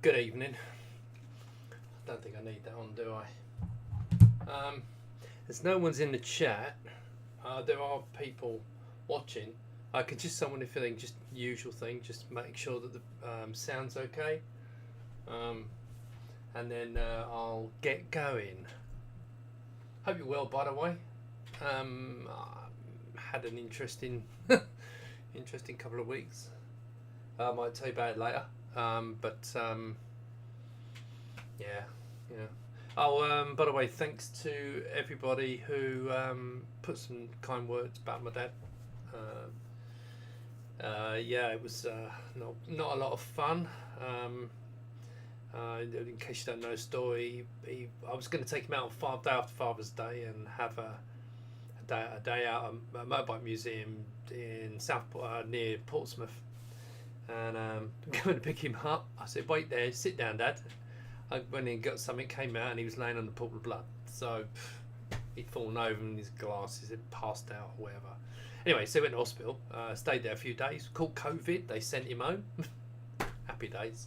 Good evening. I don't think I need that on, do I? As no one's in the chat, there are people watching. I could just someone if feeling just usual thing, just make sure that the sound's okay, and then I'll get going. Hope you're well, by the way. I had an interesting couple of weeks. I might tell you about it later. Yeah. Oh, by the way, thanks to everybody who put some kind words about my dad. It was not a lot of fun. In case you don't know the story, I was going to take him out on day after Father's Day and have a day out at a motorbike museum in near Portsmouth. And going to pick him up, I said, "Wait there, sit down, Dad." I went in and got something, came out, and he was laying on the pool of blood. So he'd fallen over and his glasses had passed out or whatever. Anyway, so he went to hospital, stayed there a few days, caught COVID, they sent him home. Happy days.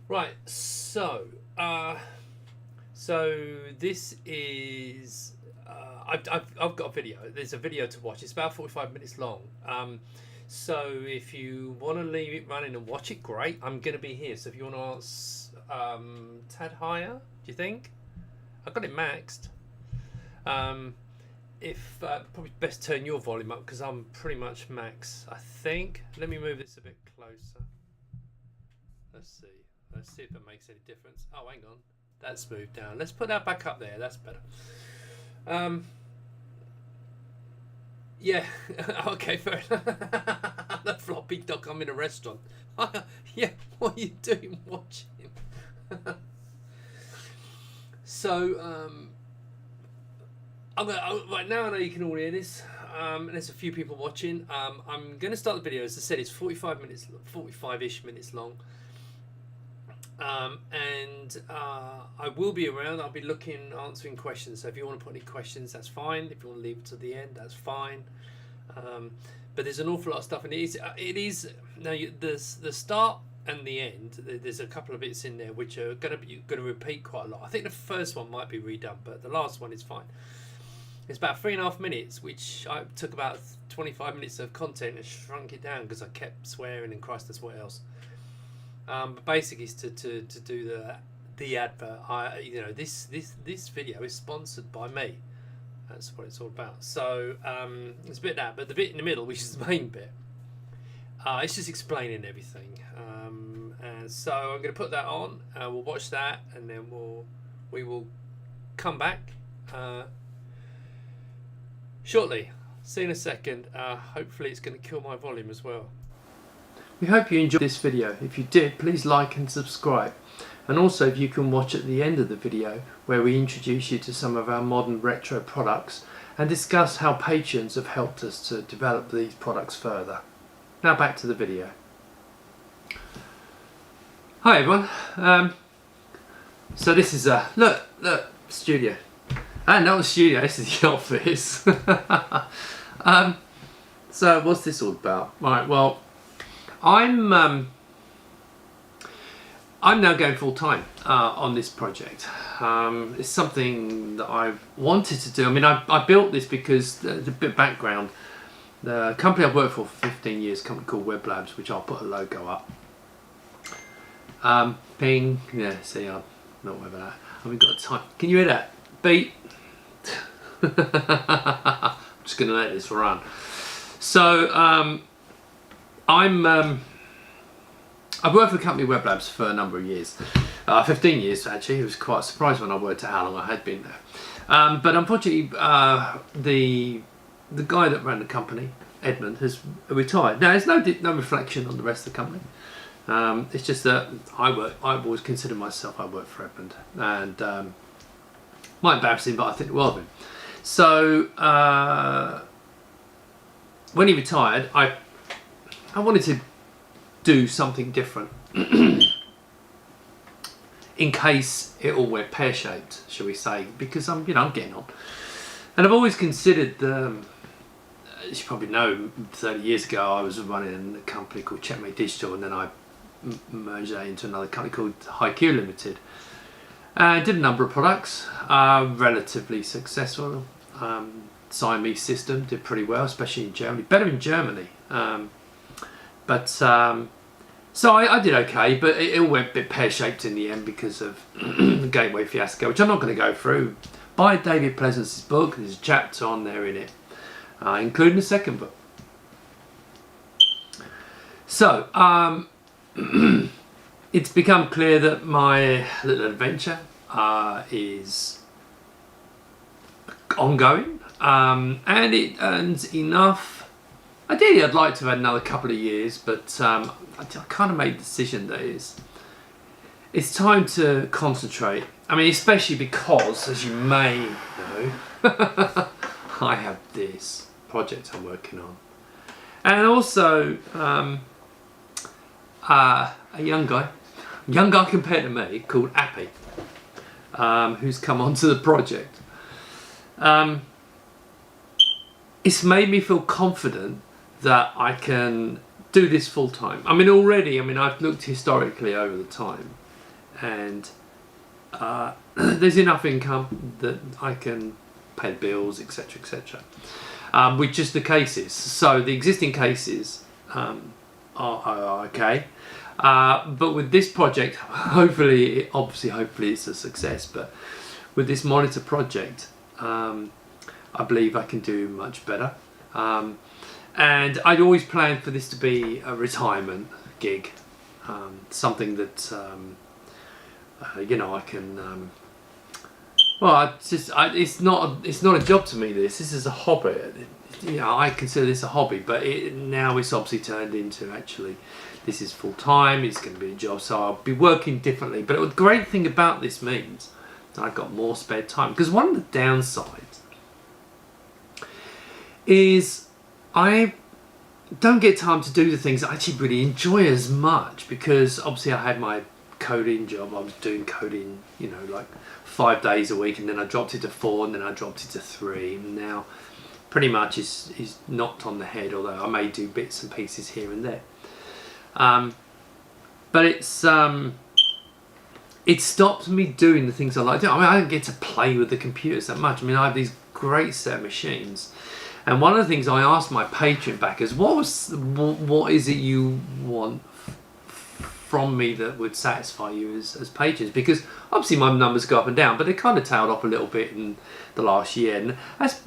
Right, so this is, I've got a video. There's a video to watch. It's about 45 minutes long. So if you want to leave it running and watch it, great. I'm going to be here. So if you want to ask tad higher, do you think? I've got it maxed. If probably best turn your volume up because I'm pretty much max, I think. Let me move this a bit closer. Let's see if that makes any difference. Oh, hang on. That's moved down. Let's put that back up there. That's better. Yeah, okay, fair enough. The floppy duck, I'm in a restaurant. Yeah, what are you doing watching? So, right now I know you can all hear this. There's a few people watching. I'm going to start the video. As I said, it's 45-ish minutes long. I will be around. I'll be answering questions. So if you want to put any questions, that's fine. If you want to leave it to the end, that's fine. But there's an awful lot of stuff, and it is now there's the start and the end. There's a couple of bits in there which are going to repeat quite a lot. I think the first one might be redone, but the last one is fine. It's about 3.5 minutes, which I took about 25 minutes of content and shrunk it down because I kept swearing and Christ knows what else. But basically, it's to do the advert. This video is sponsored by me. That's what it's all about. So it's a bit of that, but the bit in the middle, which is the main bit, it's just explaining everything. And so I'm going to put that on. We'll watch that, and then we will come back shortly. See you in a second. Hopefully, it's going to kill my volume as well. We hope you enjoyed this video. If you did, please like and subscribe. And also if you can watch at the end of the video where we introduce you to some of our modern retro products and discuss how patrons have helped us to develop these products further. Now back to the video. Hi everyone. So this is a look studio. And not the studio, this is the office. So what's this all about? Right, well, I'm now going full time on this project. It's something that I've wanted to do. I mean, I built this because the bit of background. The company I've worked for 15 years, a company called Web Labs, which I'll put a logo up. Ping, yeah. See, I'm not worried about that. Haven't got time. Can you hear that beat? I'm just going to let this run. So I've worked for the company Web Labs for a number of years, 15 years actually. It was quite a surprise when I worked out how long I had been there. But unfortunately, the guy that ran the company, Edmund, has retired. Now, there's no reflection on the rest of the company. It's just that I've always considered myself, I work for Edmund, and might embarrass him, but I think the world of him. So when he retired, I wanted to do something different in case it all went pear-shaped, shall we say, because I'm getting on, and I've always considered as you probably know, 30 years ago I was running a company called Checkmate Digital, and then I merged that into another company called HiQ Limited. Did a number of products, relatively successful. Siamese system did pretty well, especially in Germany, better in Germany. So I did okay, but it all went a bit pear-shaped in the end because of the Gateway fiasco, which I'm not going to go through. Buy David Pleasance's book. There's a chapter on there in it, including the second book. So it's become clear that my little adventure is ongoing, and it earns enough. Ideally, I'd like to have another couple of years, but I kind of made the decision that it's time to concentrate. I mean, especially because, as you may know, I have this project I'm working on, and also a young guy compared to me, called Appy, who's come onto the project. It's made me feel confident that I can do this full time. I mean, already, I've looked historically over the time, and there's enough income that I can pay the bills, etc., etc. With just the cases. So the existing cases are okay. But with this project, hopefully it's a success. But with this monitor project, I believe I can do much better. And I'd always planned for this to be a retirement gig, something that I can. It's not a job to me. This is a hobby. I consider this a hobby, but now it's obviously turned into actually. This is full time, it's going to be a job, so I'll be working differently. But the great thing about this means that I've got more spare time. Because one of the downsides is I don't get time to do the things I actually really enjoy as much. Because obviously I had my coding job, I was doing coding, like 5 days a week, and then I dropped it to 4, and then I dropped it to 3. And now pretty much is knocked on the head, although I may do bits and pieces here and there. But it stops me doing the things I like to do. I don't get to play with the computers that much. I have these great set of machines, and one of the things I asked my Patreon backers, what is it you want from me that would satisfy you as patrons? Because obviously my numbers go up and down, but they kind of tailed off a little bit in the last year, and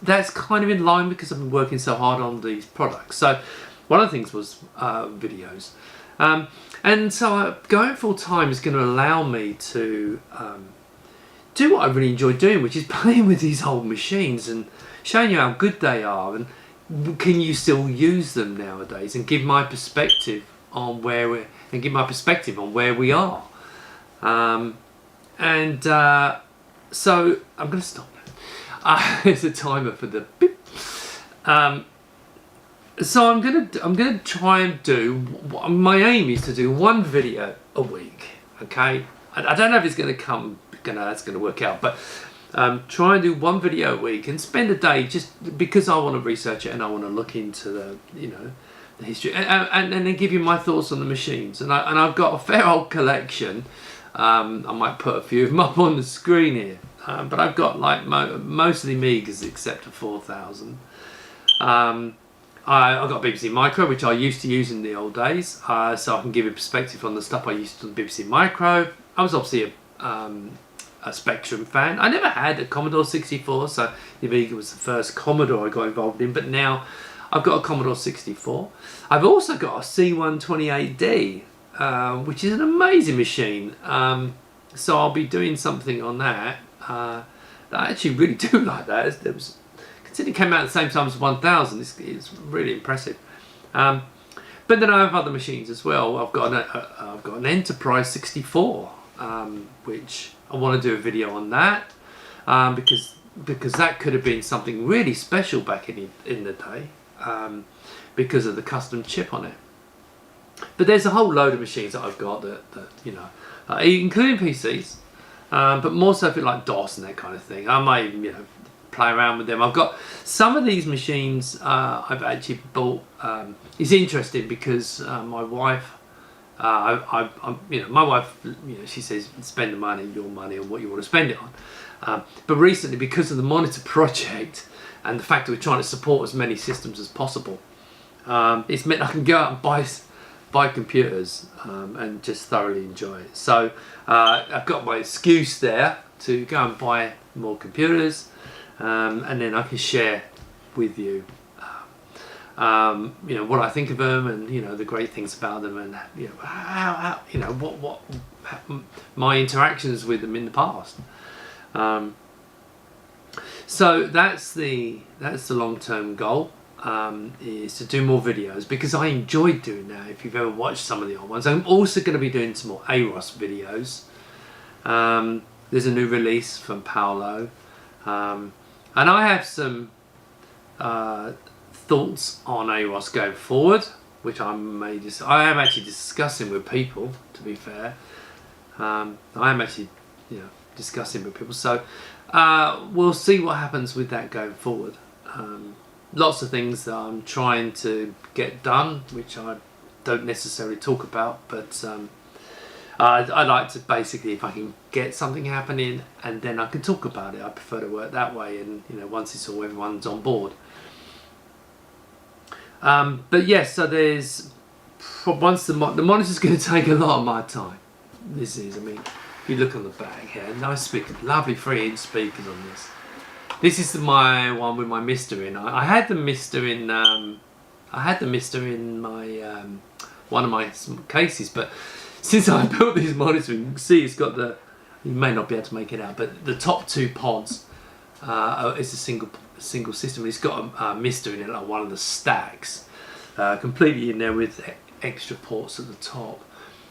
that's kind of in line because I've been working so hard on these products. So one of the things was videos. And so going full time is going to allow me to do what I really enjoy doing, which is playing with these old machines and showing you how good they are, and can you still use them nowadays, and give my perspective on where we are. So I'm going to stop. There's a timer for the beep. So I'm gonna try and do. My aim is to do one video a week. Okay, I don't know if it's that's gonna work out, but try and do one video a week and spend a day just because I want to research it and I want to look into the history and then give you my thoughts on the machines. And I've got a fair old collection. I might put a few of them up on the screen here, but I've got like most of the Amigas except for 4000. I've got BBC Micro, which I used to use in the old days, so I can give you a perspective on the stuff I used to on BBC Micro. I was obviously a Spectrum fan. I never had a Commodore 64, so the Amiga was the first Commodore I got involved in, but now I've got a Commodore 64. I've also got a C128D, which is an amazing machine. So I'll be doing something on that. I actually really do like that. It came out at the same time as 1000. It's really impressive. But then I have other machines as well. I've got an Enterprise 64, which I want to do a video on that, because that could have been something really special back in the day, because of the custom chip on it. But there's a whole load of machines that I've got that including PCs, but more so for like DOS and that kind of thing. I might even play around with them. I've got some of these machines I've actually bought. It's interesting because my wife My wife, she says spend the money, your money, on what you want to spend it on. But recently, because of the monitor project and the fact that we're trying to support as many systems as possible, it's meant I can go out and buy computers and just thoroughly enjoy it. So I've got my excuse there to go and buy more computers, and then I can share with you what I think of them, and the great things about them, and how what my interactions with them in the past. So that's the long-term goal, is to do more videos, because I enjoyed doing that. If you've ever watched some of the old ones, I'm also going to be doing some more AROS videos. There's a new release from Paolo, and I have some thoughts on AROS going forward, which I am actually discussing with people, to be fair. I am actually discussing with people, so we'll see what happens with that going forward. Lots of things that I'm trying to get done, which I don't necessarily talk about, but I like to basically, if I can get something happening and then I can talk about it, I prefer to work that way, and once it's all, everyone's on board. But yes, so there's, once the monitor's going to take a lot of my time. This is, if you look on the back here, nice speakers, lovely 3-inch speakers on this. This is my one with my Mister in. I had the Mister in. I had the Mister in my one of my cases, but since I built this monitor, you can see it's got the. You may not be able to make it out, but the top two pods is a single system. It's got a Mister in it, like one of the stacks, completely in there with extra ports at the top.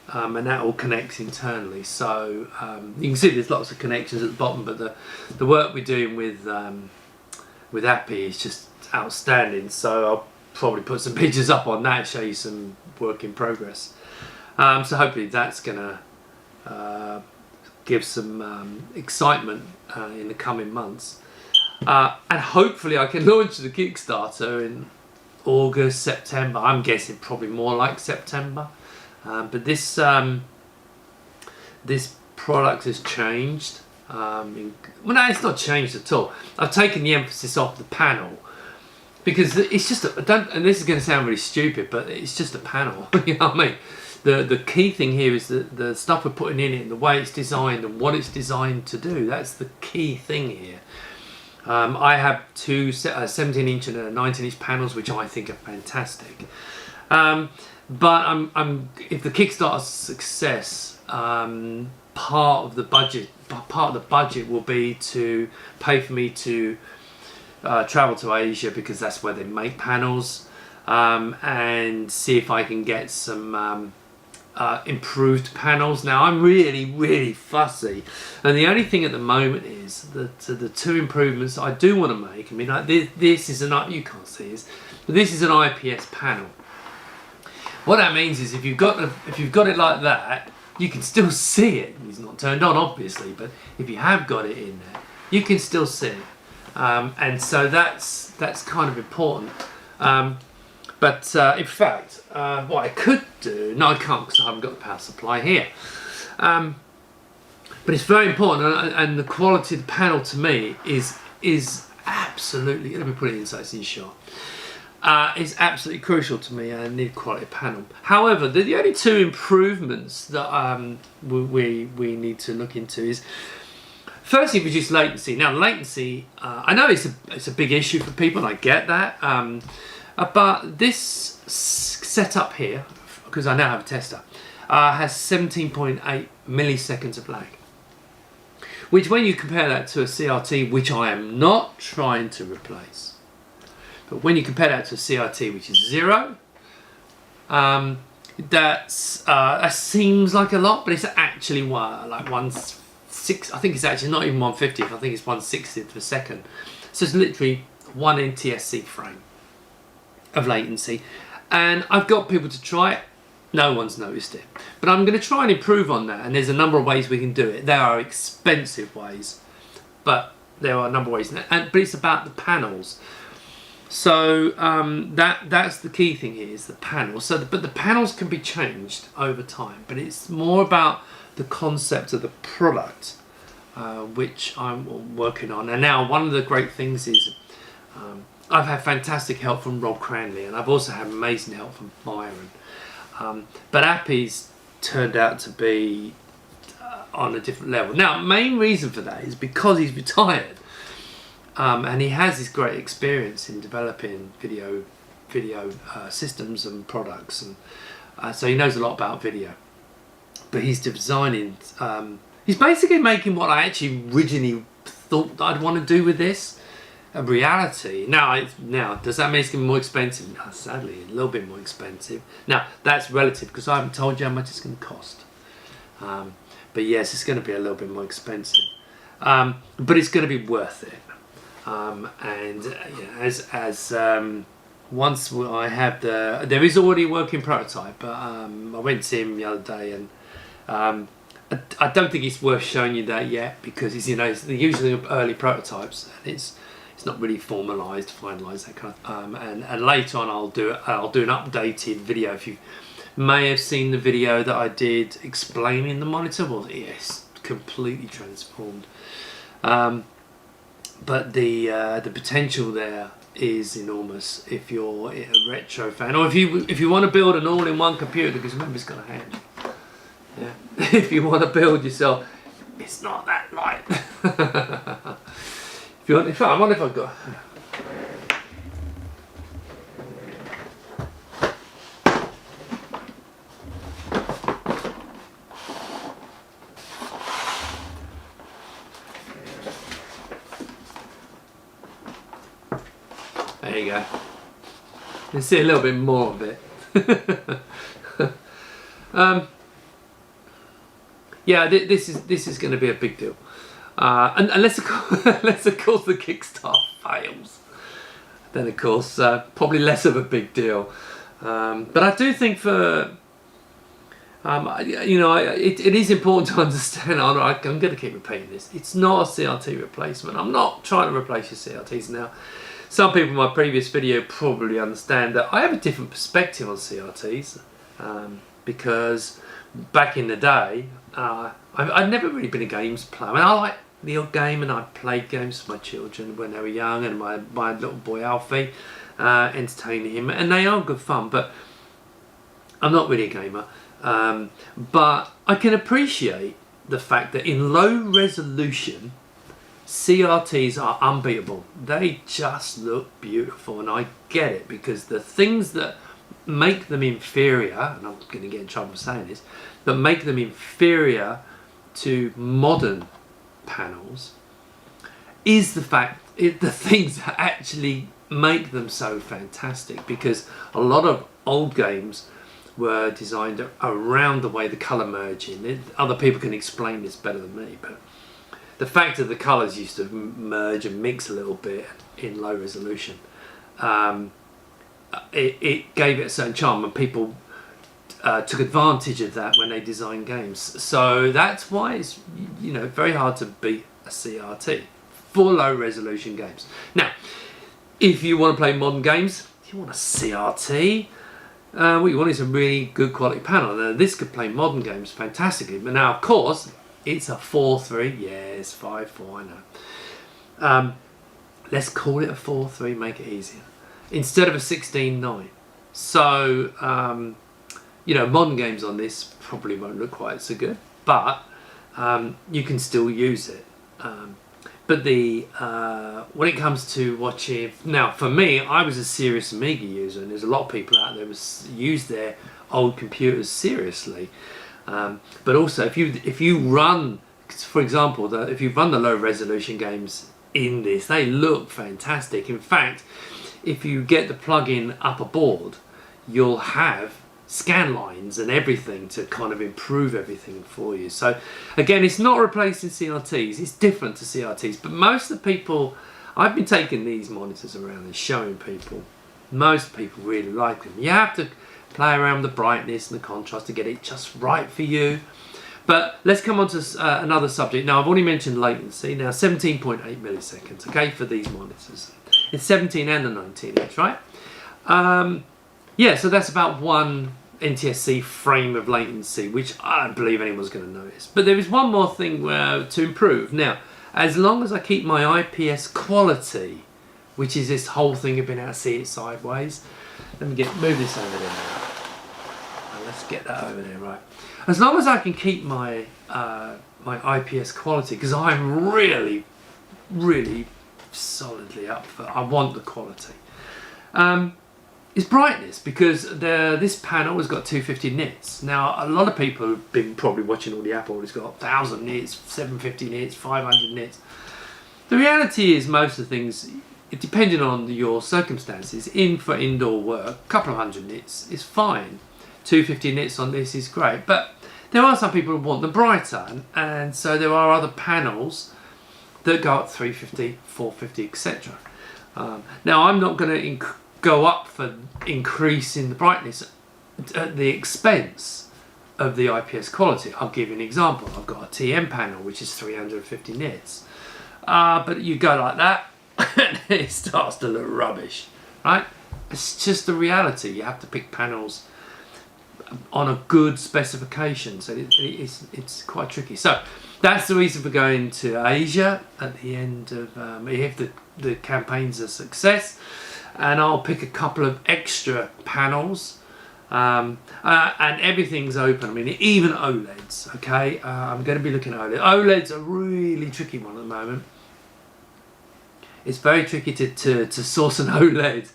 And that all connects internally, so you can see there's lots of connections at the bottom, but the work we're doing with Appy is just outstanding, so I'll probably put some pictures up on that, show you some work in progress. So hopefully that's gonna give some excitement in the coming months, and hopefully I can launch the Kickstarter in August, September. I'm guessing probably more like September. But this product has changed. Well, no, it's not changed at all. I've taken the emphasis off the panel, because it's just and this is going to sound really stupid, but it's just a panel. You know what I mean? The key thing here is the stuff we're putting in it, and the way it's designed, and what it's designed to do. That's the key thing here. I have two 17-inch and a 19-inch panels, which I think are fantastic. But if the Kickstarter success, part of the budget will be to pay for me to travel to Asia, because that's where they make panels, and see if I can get some improved panels. Now I'm really fussy, and the only thing at the moment is that the two improvements I do want to make. Like this is you can't see this, but this is an IPS panel. What that means is if you've got it like that, you can still see it. It's not turned on, obviously, but if you have got it in there, you can still see it, and so that's kind of important. But in fact, what I could do, no, I can't, because I haven't got the power supply here. But it's very important, and the quality of the panel to me is absolutely. Let me put it in so it's in shot. Is absolutely crucial to me, and I need quality panel. However, the only two improvements that we need to look into is, firstly, reduce latency. Now, latency, I know it's a big issue for people, and I get that. But this setup here, because I now have a tester, has 17.8 milliseconds of lag. Which, when you compare that to a CRT, which I am not trying to replace, but when you compare that to a CRT, which is 0, that seems like a lot, but it's actually like 1/6. I think it's actually not even 1/50th. I think it's 1/60th of a second. So it's literally 1 NTSC frame of latency, and I've got people to try it. No one's noticed it, but I'm going to try and improve on that. And there's a number of ways we can do it. There are expensive ways, but there are a number of ways. But it's about the panels. So that's the key thing here, is the panels. So, but the panels can be changed over time, but it's more about the concept of the product, which I'm working on. And now one of the great things is I've had fantastic help from Rob Cranley, and I've also had amazing help from Byron. But Appy's turned out to be on a different level. Now, main reason for that is because he's retired. And he has this great experience in developing video systems and products, and so he knows a lot about video. But he's designing. He's basically making what I actually originally thought I'd want to do with this a reality. Now, does that mean it's going to be more expensive? No, sadly, a little bit more expensive. Now, that's relative because I haven't told you how much it's going to cost. But yes, it's going to be a little bit more expensive, but it's going to be worth it. And as once I have there is already a working prototype, but I went to see him the other day, and I don't think it's worth showing you that yet, because it's they're usually early prototypes, and it's not really formalised, finalised, that kind of. And later on I'll do an updated video. If you may have seen the video that I did explaining the monitor, well, yes, completely transformed. But the potential there is enormous if you're a retro fan, or if you want to build an all-in-one computer, because remember, it's got a hand. Yeah. If you want to build yourself, it's not that light. If you want, in fact, I wonder if I've got. There you go. You can see a little bit more of it. Yeah, this is going to be a big deal, and unless of course the Kickstarter fails, then of course probably less of a big deal. But I do think for it is important to understand. I'm going to keep repeating this. It's not a CRT replacement. I'm not trying to replace your CRTs now. Some people in my previous video probably understand that I have a different perspective on CRTs, because back in the day, I've never really been a games player. I mean, I like the odd game, and I played games for my children when they were young, and my little boy Alfie, entertaining him, and they are good fun, but I'm not really a gamer. But I can appreciate the fact that in low resolution, CRTs are unbeatable. They just look beautiful, and I get it, because the things that make them inferior, and I'm going to get in trouble for saying this, that make them inferior to modern panels is the fact, the things that actually make them so fantastic, because a lot of old games were designed around the way the colour merging. Other people can explain this better than me, but the fact that the colours used to merge and mix a little bit in low resolution, it gave it a certain charm, and people took advantage of that when they designed games. So that's why it's very hard to beat a CRT for low resolution games. Now, if you want to play modern games, if you want a CRT, what you want is a really good quality panel. Now, this could play modern games fantastically, but now of course it's a 4.3. Yes, 5.4, I know. Let's call it a 4.3, make it easier, instead of a 16.9. So modern games on this probably won't look quite so good, but you can still use it. But when it comes to watching, now for me, I was a serious Amiga user, and there's a lot of people out there who use their old computers seriously. But also, if you run, for example, if you run the low resolution games in this, they look fantastic. In fact, if you get the plug-in up aboard, you'll have scan lines and everything to kind of improve everything for you. So again, it's not replacing CRTs, it's different to CRTs, but most of the people, I've been taking these monitors around and showing people, most people really like them. You have to play around with the brightness and the contrast to get it just right for you. But let's come on to another subject. Now, I've already mentioned latency. Now, 17.8 milliseconds, okay, for these monitors. It's 17 and a 19 inch, right? Yeah, so that's about 1 NTSC frame of latency, which I don't believe anyone's going to notice. But there is one more thing to improve. Now, as long as I keep my IPS quality, which is this whole thing of being able to see it sideways. Let me move this over there now. Let's get that over there, right. As long as I can keep my my IPS quality, because I'm really, really solidly up for, I want the quality. Is brightness, because this panel has got 250 nits. Now, a lot of people have been probably watching all the Apple, it's got 1000 nits, 750 nits, 500 nits. The reality is most of the things, depending on your circumstances, for indoor work, a couple of hundred nits is fine. 250 nits on this is great, but there are some people who want them brighter, and so there are other panels that go up 350, 450, etc. Now, I'm not going to go up for increasing the brightness at the expense of the IPS quality. I'll give you an example. I've got a TM panel which is 350 nits, but you go like that and it starts to look rubbish, right? It's just the reality. You have to pick panels on a good specification, so it's quite tricky. So that's the reason for going to Asia at the end of if the campaign's a success. And I'll pick a couple of extra panels, and everything's open. I mean, even OLEDs, okay? I'm going to be looking at OLEDs. OLEDs are a really tricky one at the moment. It's very tricky to source an OLED.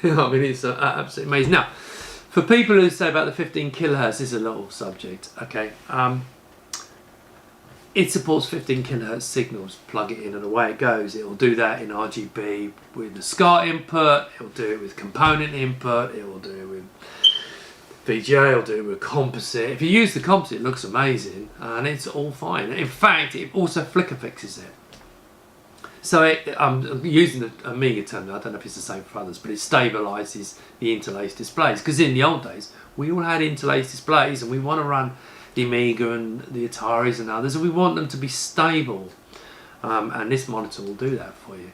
I mean, it's absolutely amazing. Now, for people who say about the 15 kilohertz, this is a little subject, okay? It supports 15 kilohertz signals. Plug it in and away it goes. It will do that in RGB with the SCART input. It will do it with component input. It will do it with VGA. It will do it with composite. If you use the composite, it looks amazing and it's all fine. In fact, it also flicker fixes it. So I'm using the Amiga term. I don't know if it's the same for others, but it stabilizes the interlaced displays. Because in the old days, we all had interlaced displays and we want to run the Amiga and the Ataris and others, and we want them to be stable, and this monitor will do that for you.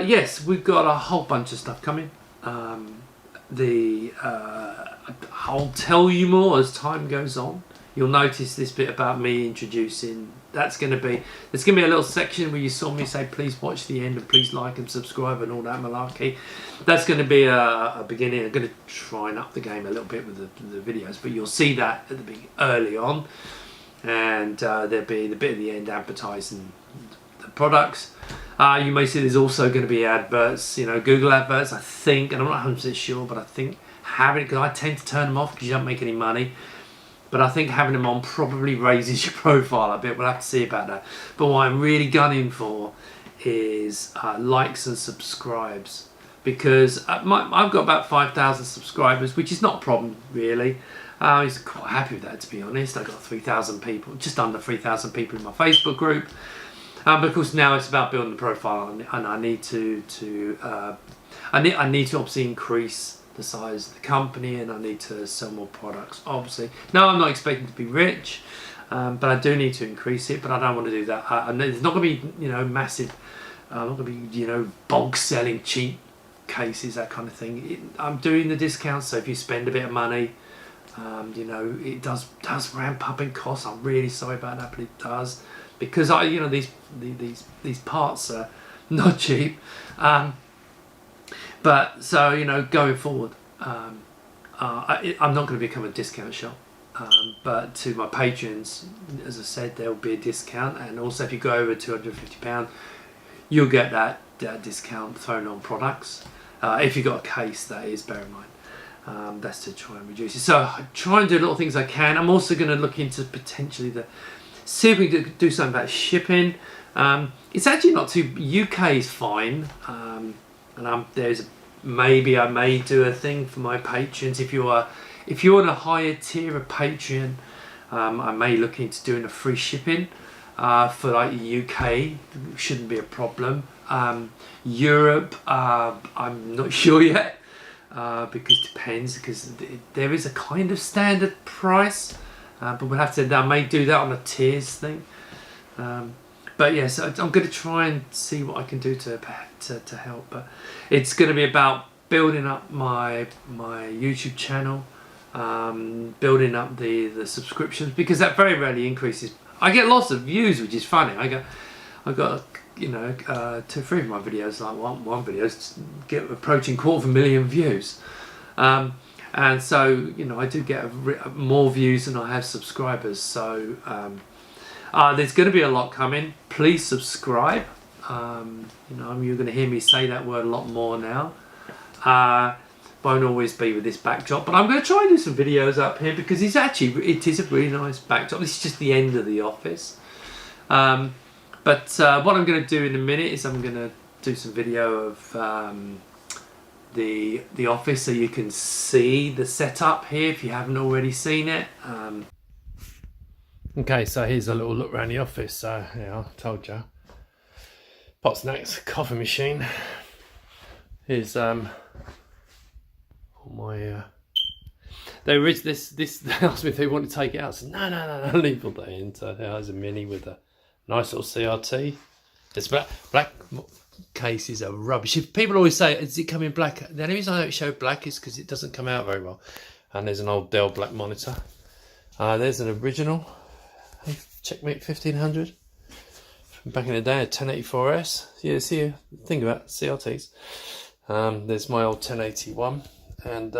Yes, we've got a whole bunch of stuff coming. I'll tell you more as time goes on. You'll notice this bit about me introducing. There's going to be a little section where you saw me say please watch the end and please like and subscribe and all that malarkey. That's going to be a beginning. I'm going to try and up the game a little bit with the videos, but you'll see that at the early on, and there'll be the bit at the end advertising the products. You may see there's also going to be adverts, Google adverts, I think, and I'm not 100% sure, but I think having it, because I tend to turn them off because you don't make any money. But I think having them on probably raises your profile a bit. We'll have to see about that. But what I'm really gunning for is likes and subscribes. Because I've got about 5,000 subscribers, which is not a problem, really. I was quite happy with that, to be honest. I've got 3,000 people, just under 3,000 people in my Facebook group. But of course, now it's about building the profile. And I need to obviously increase the size of the company, and I need to sell more products, obviously. No, I'm not expecting to be rich, but I do need to increase it, but I don't want to do that. It's not going to be, massive, I'm not going to be, bulk selling cheap cases, that kind of thing. I'm doing the discounts, so if you spend a bit of money, it does ramp up in costs. I'm really sorry about that, but it does, because these parts are not cheap. But so going forward, I'm not going to become a discount shop, but to my patrons, as I said, there will be a discount, and also if you go over £250, you'll get that discount thrown on products. If you've got a case, that is, bear in mind. That's to try and reduce it. So I try and do little things I can. I'm also going to look into potentially see if we can do something about shipping. It's actually not too. UK is fine. And maybe I may do a thing for my patrons. If you're on a higher tier of Patreon, I may look into doing a free shipping for like UK. Shouldn't be a problem. Europe, I'm not sure yet, because it depends, because there is a kind of standard price, but we'll have to. I may do that on a tiers thing. but yes, I'm going to try and see what I can do to help. But it's going to be about building up my YouTube channel, building up the subscriptions, because that very rarely increases. I get lots of views, which is funny. I got 2 or 3 of my videos, like one video get approaching 250,000 views, and so I do get more views than I have subscribers. So there's going to be a lot coming. Please subscribe. You're going to hear me say that word a lot more now. Won't always be with this backdrop, but I'm going to try and do some videos up here, because it is a really nice backdrop. This is just the end of the office. But what I'm going to do in a minute is I'm going to do some video of the office, so you can see the setup here if you haven't already seen it. Okay, so here's a little look around the office. So yeah, I told you. Pot snacks, coffee machine. Here's my they asked me if they want to take it out. I said no, leave all that in. So there's a Mini with a nice little CRT. It's black cases are rubbish. People always say, does it come in black? The only reason I don't show black is because it doesn't come out very well. And there's an old Dell black monitor. There's an original Checkmate 1500 from back in the day, a 1084S. Yeah, see, think about CRTs. There's my old 1081, and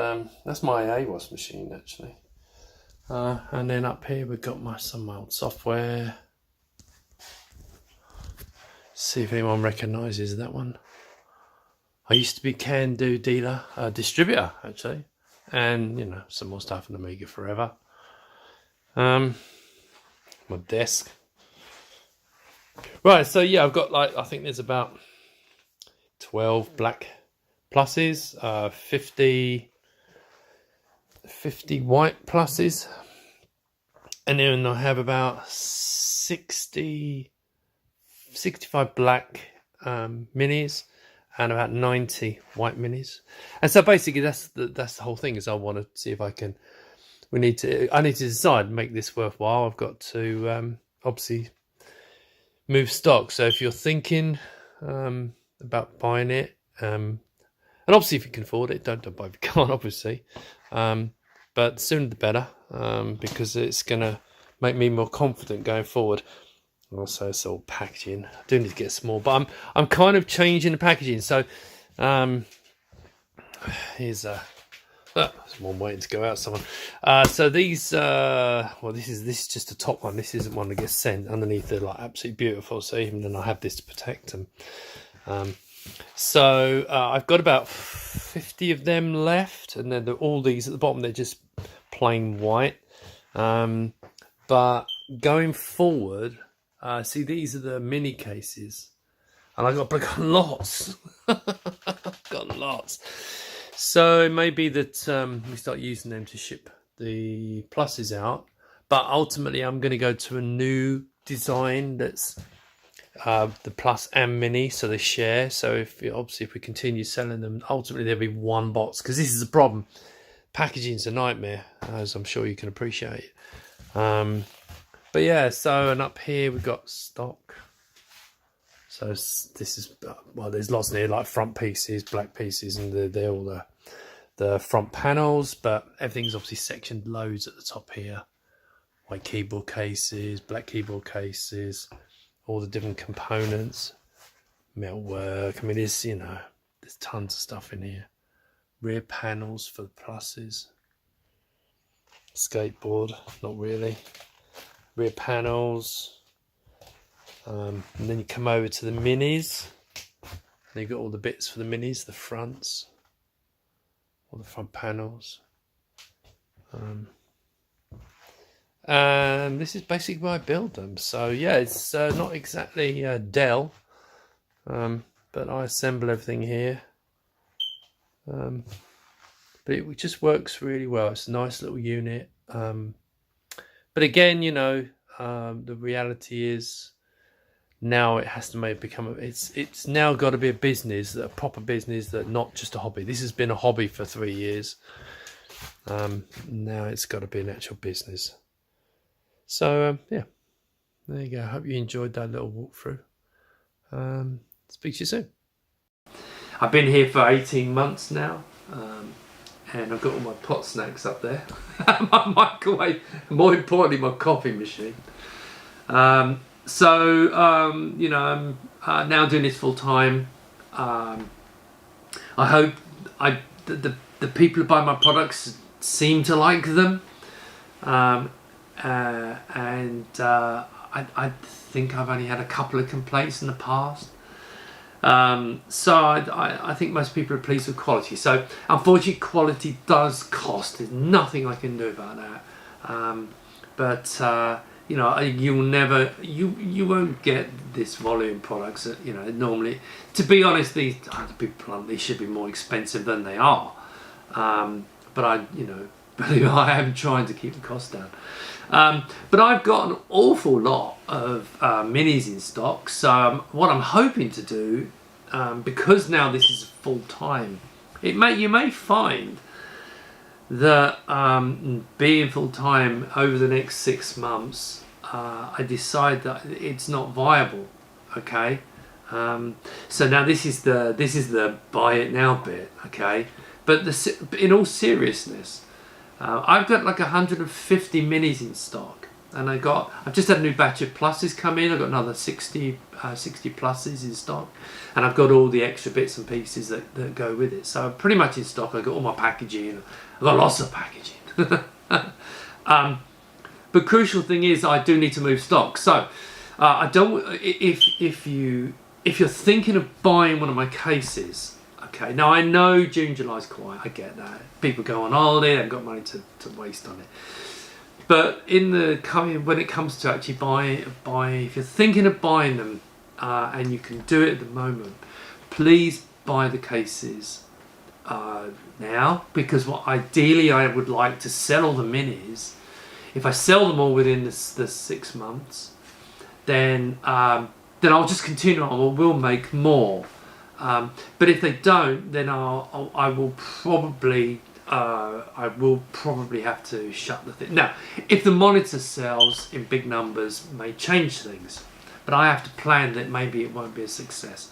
that's my AWAS machine actually. And then up here we've got some of my old software. See if anyone recognises that one. I used to be Can-Do dealer, distributor actually, and some more stuff in Amiga forever. My desk. Right, so yeah, I've got I think there's about 12 black pluses, 50 white pluses, and then I have about 65 black minis and about 90 white minis. And so basically that's the whole thing, is I want to see if I can I need to decide, make this worthwhile. I've got to obviously move stock. So if you're thinking about buying it, and obviously if you can afford it, don't buy if you can't, obviously. But sooner the better, because it's going to make me more confident going forward. Also, it's all packaging. I do need to get small, but I'm kind of changing the packaging. So here's there's one waiting to go out. Someone. So these, this is just the top one. This isn't one that gets sent. Underneath, they're absolutely beautiful. So even then, I have this to protect them. So I've got about 50 of them left, and then all these at the bottom, they're just plain white. But going forward, see, these are the mini cases, and I've got lots. Got lots. So it may be that we start using them to ship the pluses out, but ultimately I'm going to go to a new design that's the plus and mini, so they share. So if we continue selling them, ultimately there'll be one box, because this is a problem. Packaging's a nightmare, as I'm sure you can appreciate. But yeah, so, and up here we've got stock. So this is, there's lots in here, like front pieces, black pieces, and they're all the front panels, but everything's obviously sectioned loads at the top here. White keyboard cases, black keyboard cases, all the different components, metal work. I mean, there's tons of stuff in here. Rear panels for the pluses. Skateboard, not really. Rear panels. And then you come over to the minis. And you've got all the bits for the minis, the fronts, all the front panels. And this is basically where I build them. So yeah, it's not exactly Dell, but I assemble everything here. But it just works really well. It's a nice little unit. But again, the reality is, now it has to it's now got to be a business, a proper business, that not just a hobby. This has been a hobby for 3 years. Now it's got to be an actual business. So yeah, there you go. I hope you enjoyed that little walkthrough. Speak to you soon. I've been here for 18 months now, and I've got all my pot snacks up there. My microwave, more importantly, my coffee machine. You know, I'm now doing this full time. I hope the people who buy my products seem to like them, and I think I've only had a couple of complaints in the past. So I think most people are pleased with quality. So unfortunately, quality does cost. There's nothing I can do about that. You know, you won't get this volume products that, you know, normally. To be honest, these, to be blunt, these should be more expensive than they are. But I am trying to keep the cost down. But I've got an awful lot of minis in stock. So what I'm hoping to do, because now this is full time, you may find that being full time over the next 6 months, I decide that it's not viable. Okay, so now this is the buy it now bit. Okay, but in all seriousness, I've got like 150 minis in stock, and I've just had a new batch of pluses come in. I've got another 60 pluses in stock, and I've got all the extra bits and pieces that go with it. So I'm pretty much in stock. I've got all my packaging. I've got lots of packaging. But crucial thing is I do need to move stock. So I don't. If you're thinking of buying one of my cases, okay. Now I know June, July's quiet. I get that. People go on holiday. They've got money to waste on it. But when it comes to actually buy, if you're thinking of buying them, and you can do it at the moment, please buy the cases now, because ideally I would like to sell all the minis. If I sell them all within the 6 months, then I'll just continue on. We'll make more. But if they don't, then I will probably have to shut the thing. Now, if the monitor sells in big numbers, may change things, but I have to plan that maybe it won't be a success.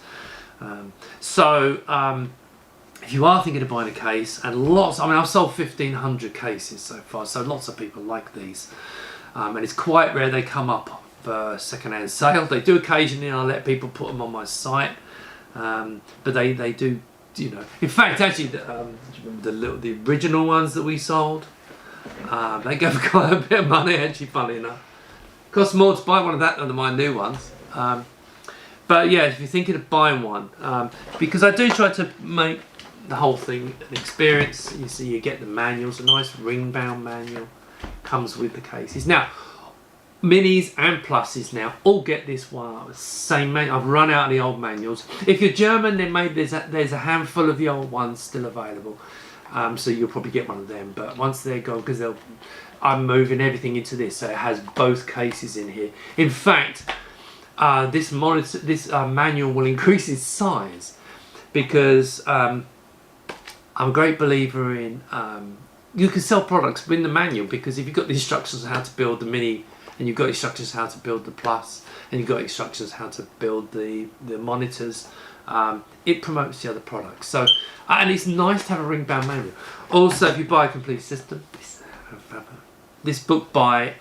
If you are thinking of buying a case, and I've sold 1,500 cases so far, so lots of people like these, and it's quite rare they come up for second-hand sale. They do occasionally, and I let people put them on my site, but they do, you know. In fact, actually, do you remember the original ones that we sold? They go for quite a bit of money, actually, funny enough. Costs more to buy one of that than my new ones. But yeah, if you're thinking of buying one, because I do try to make the whole thing an experience. You see, you get the manuals, a nice ring-bound manual comes with the cases. Now, minis and pluses now all get this same manual. I've run out of the old manuals. If you're German, then maybe there's a handful of the old ones still available. So you'll probably get one of them. But once they're gone, because I'm moving everything into this, so it has both cases in here. In fact, this manual will increase its size, because I'm a great believer in you can sell products in the manual, because if you've got the instructions on how to build the mini, and you've got instructions how to build the plus, and you've got instructions how to build the monitors, it promotes the other products. So, and it's nice to have a ring-bound manual. Also, if you buy a complete system, this book by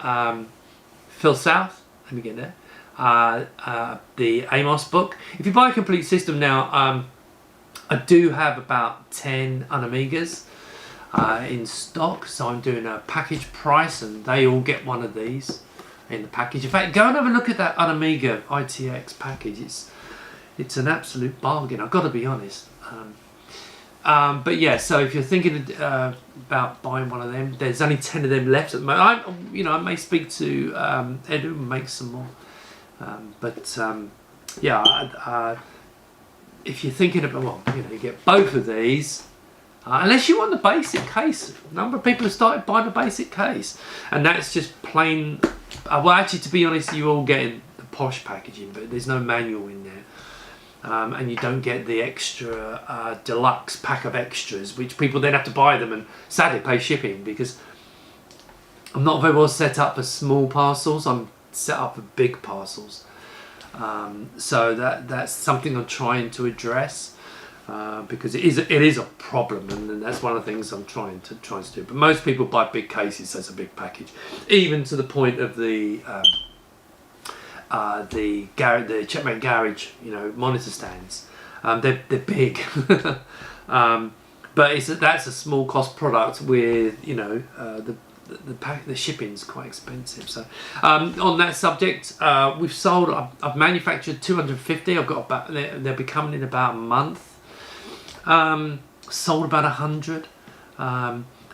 Phil South, let me get there, the Amos book. If you buy a complete system now, I do have about 10 Unamigas in stock, so I'm doing a package price, and they all get one of these in the package. In fact, go and have a look at that Unamiga ITX package. It's an absolute bargain, I've got to be honest. But yeah, so if you're thinking about buying one of them, there's only 10 of them left at the moment. I may speak to Edu and make some more. Yeah. If you're thinking about, you get both of these, unless you want the basic case. A number of people have started buying the basic case, and that's just plain. Well, actually, to be honest, you're all getting the posh packaging, but there's no manual in there, and you don't get the extra deluxe pack of extras, which people then have to buy them and sadly pay shipping, because I'm not very well set up for small parcels. I'm set up for big parcels. So that's something I'm trying to address, because it is a problem, and that's one of the things I'm trying to do. But most people buy big cases, so it's a big package, even to the point of the Checkmate garage, monitor stands. They're big, but that's a small cost product with the shipping's quite expensive. So on that subject, we've sold. I've manufactured 250. I've got about. They'll be coming in about a month. Sold about 100.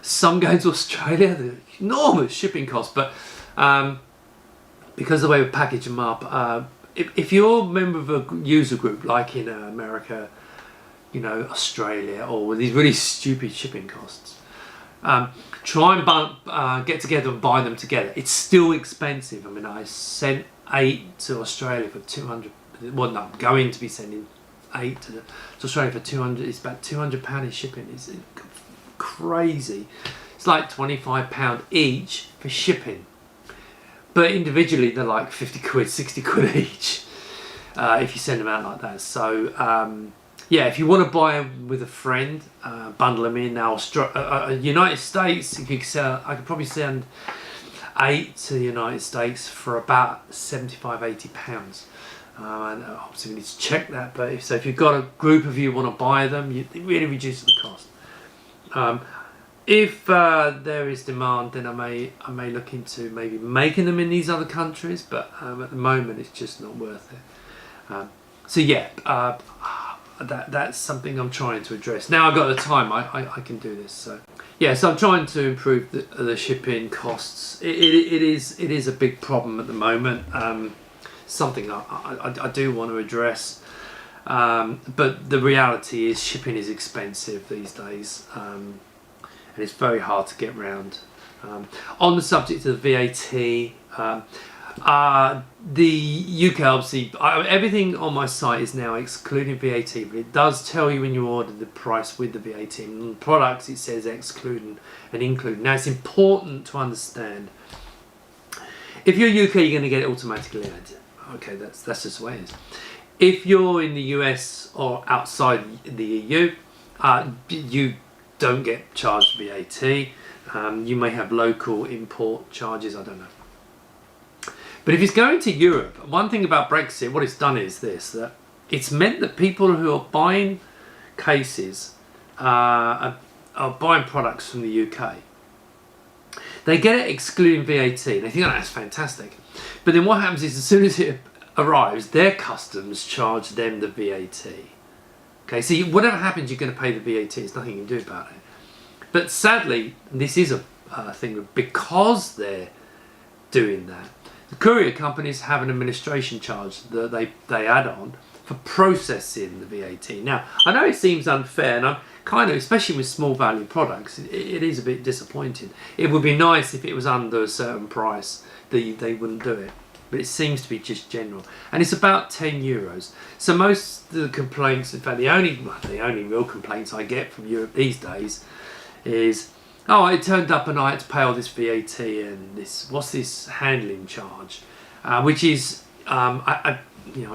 Some going to Australia. The enormous shipping costs, but because of the way we package them up, if you're a member of a user group like in America, Australia, or with these really stupid shipping costs, try and get together and buy them together. It's still expensive. I mean, I sent 8 to Australia for 200. Well, no, I'm going to be sending 8 to Australia for 200. It's about £200 in shipping. It's crazy. It's like £25 each for shipping. But individually, they're like 50 quid, 60 quid each if you send them out like that. So, yeah, if you want to buy them with a friend, bundle them in. Now, United States, I could probably send 8 to the United States for about £75–80. And obviously we need to check that. But if you've got a group of you want to buy them, it really reduces the cost. If there is demand, then I may look into maybe making them in these other countries, but at the moment it's just not worth it. So yeah, that's something I'm trying to address. Now I've got the time, I can do this. So yeah, so I'm trying to improve the shipping costs. It is a big problem at the moment. Something I do want to address. But the reality is shipping is expensive these days. And it's very hard to get round. On the subject of VAT, the UK obviously, everything on my site is now excluding VAT, but it does tell you when you order the price with the VAT. And on products it says excluding and including. Now it's important to understand, if you're UK, you're going to get it automatically added. Okay, that's just the way it is. If you're in the US or outside the EU, you don't get charged VAT. You may have local import charges, I don't know. But if it's going to Europe, one thing about Brexit, what it's done is this, that it's meant that people who are buying cases, are buying products from the UK, they get it excluding VAT. They think, oh, that's fantastic. But then what happens is, as soon as it arrives, their customs charge them the VAT. Okay, so whatever happens, you're going to pay the VAT. There's nothing you can do about it. But sadly, this is a thing, because they're doing that, the courier companies have an administration charge that they add on for processing the VAT. Now, I know it seems unfair, and I'm kind of, especially with small value products, it is a bit disappointing. It would be nice if it was under a certain price that they wouldn't do it. But it seems to be just general. And it's about €10. So most of the complaints, in fact the only real complaints I get from Europe these days is, oh, it turned up and I had to pay all this VAT and this, what's this handling charge? Which is, I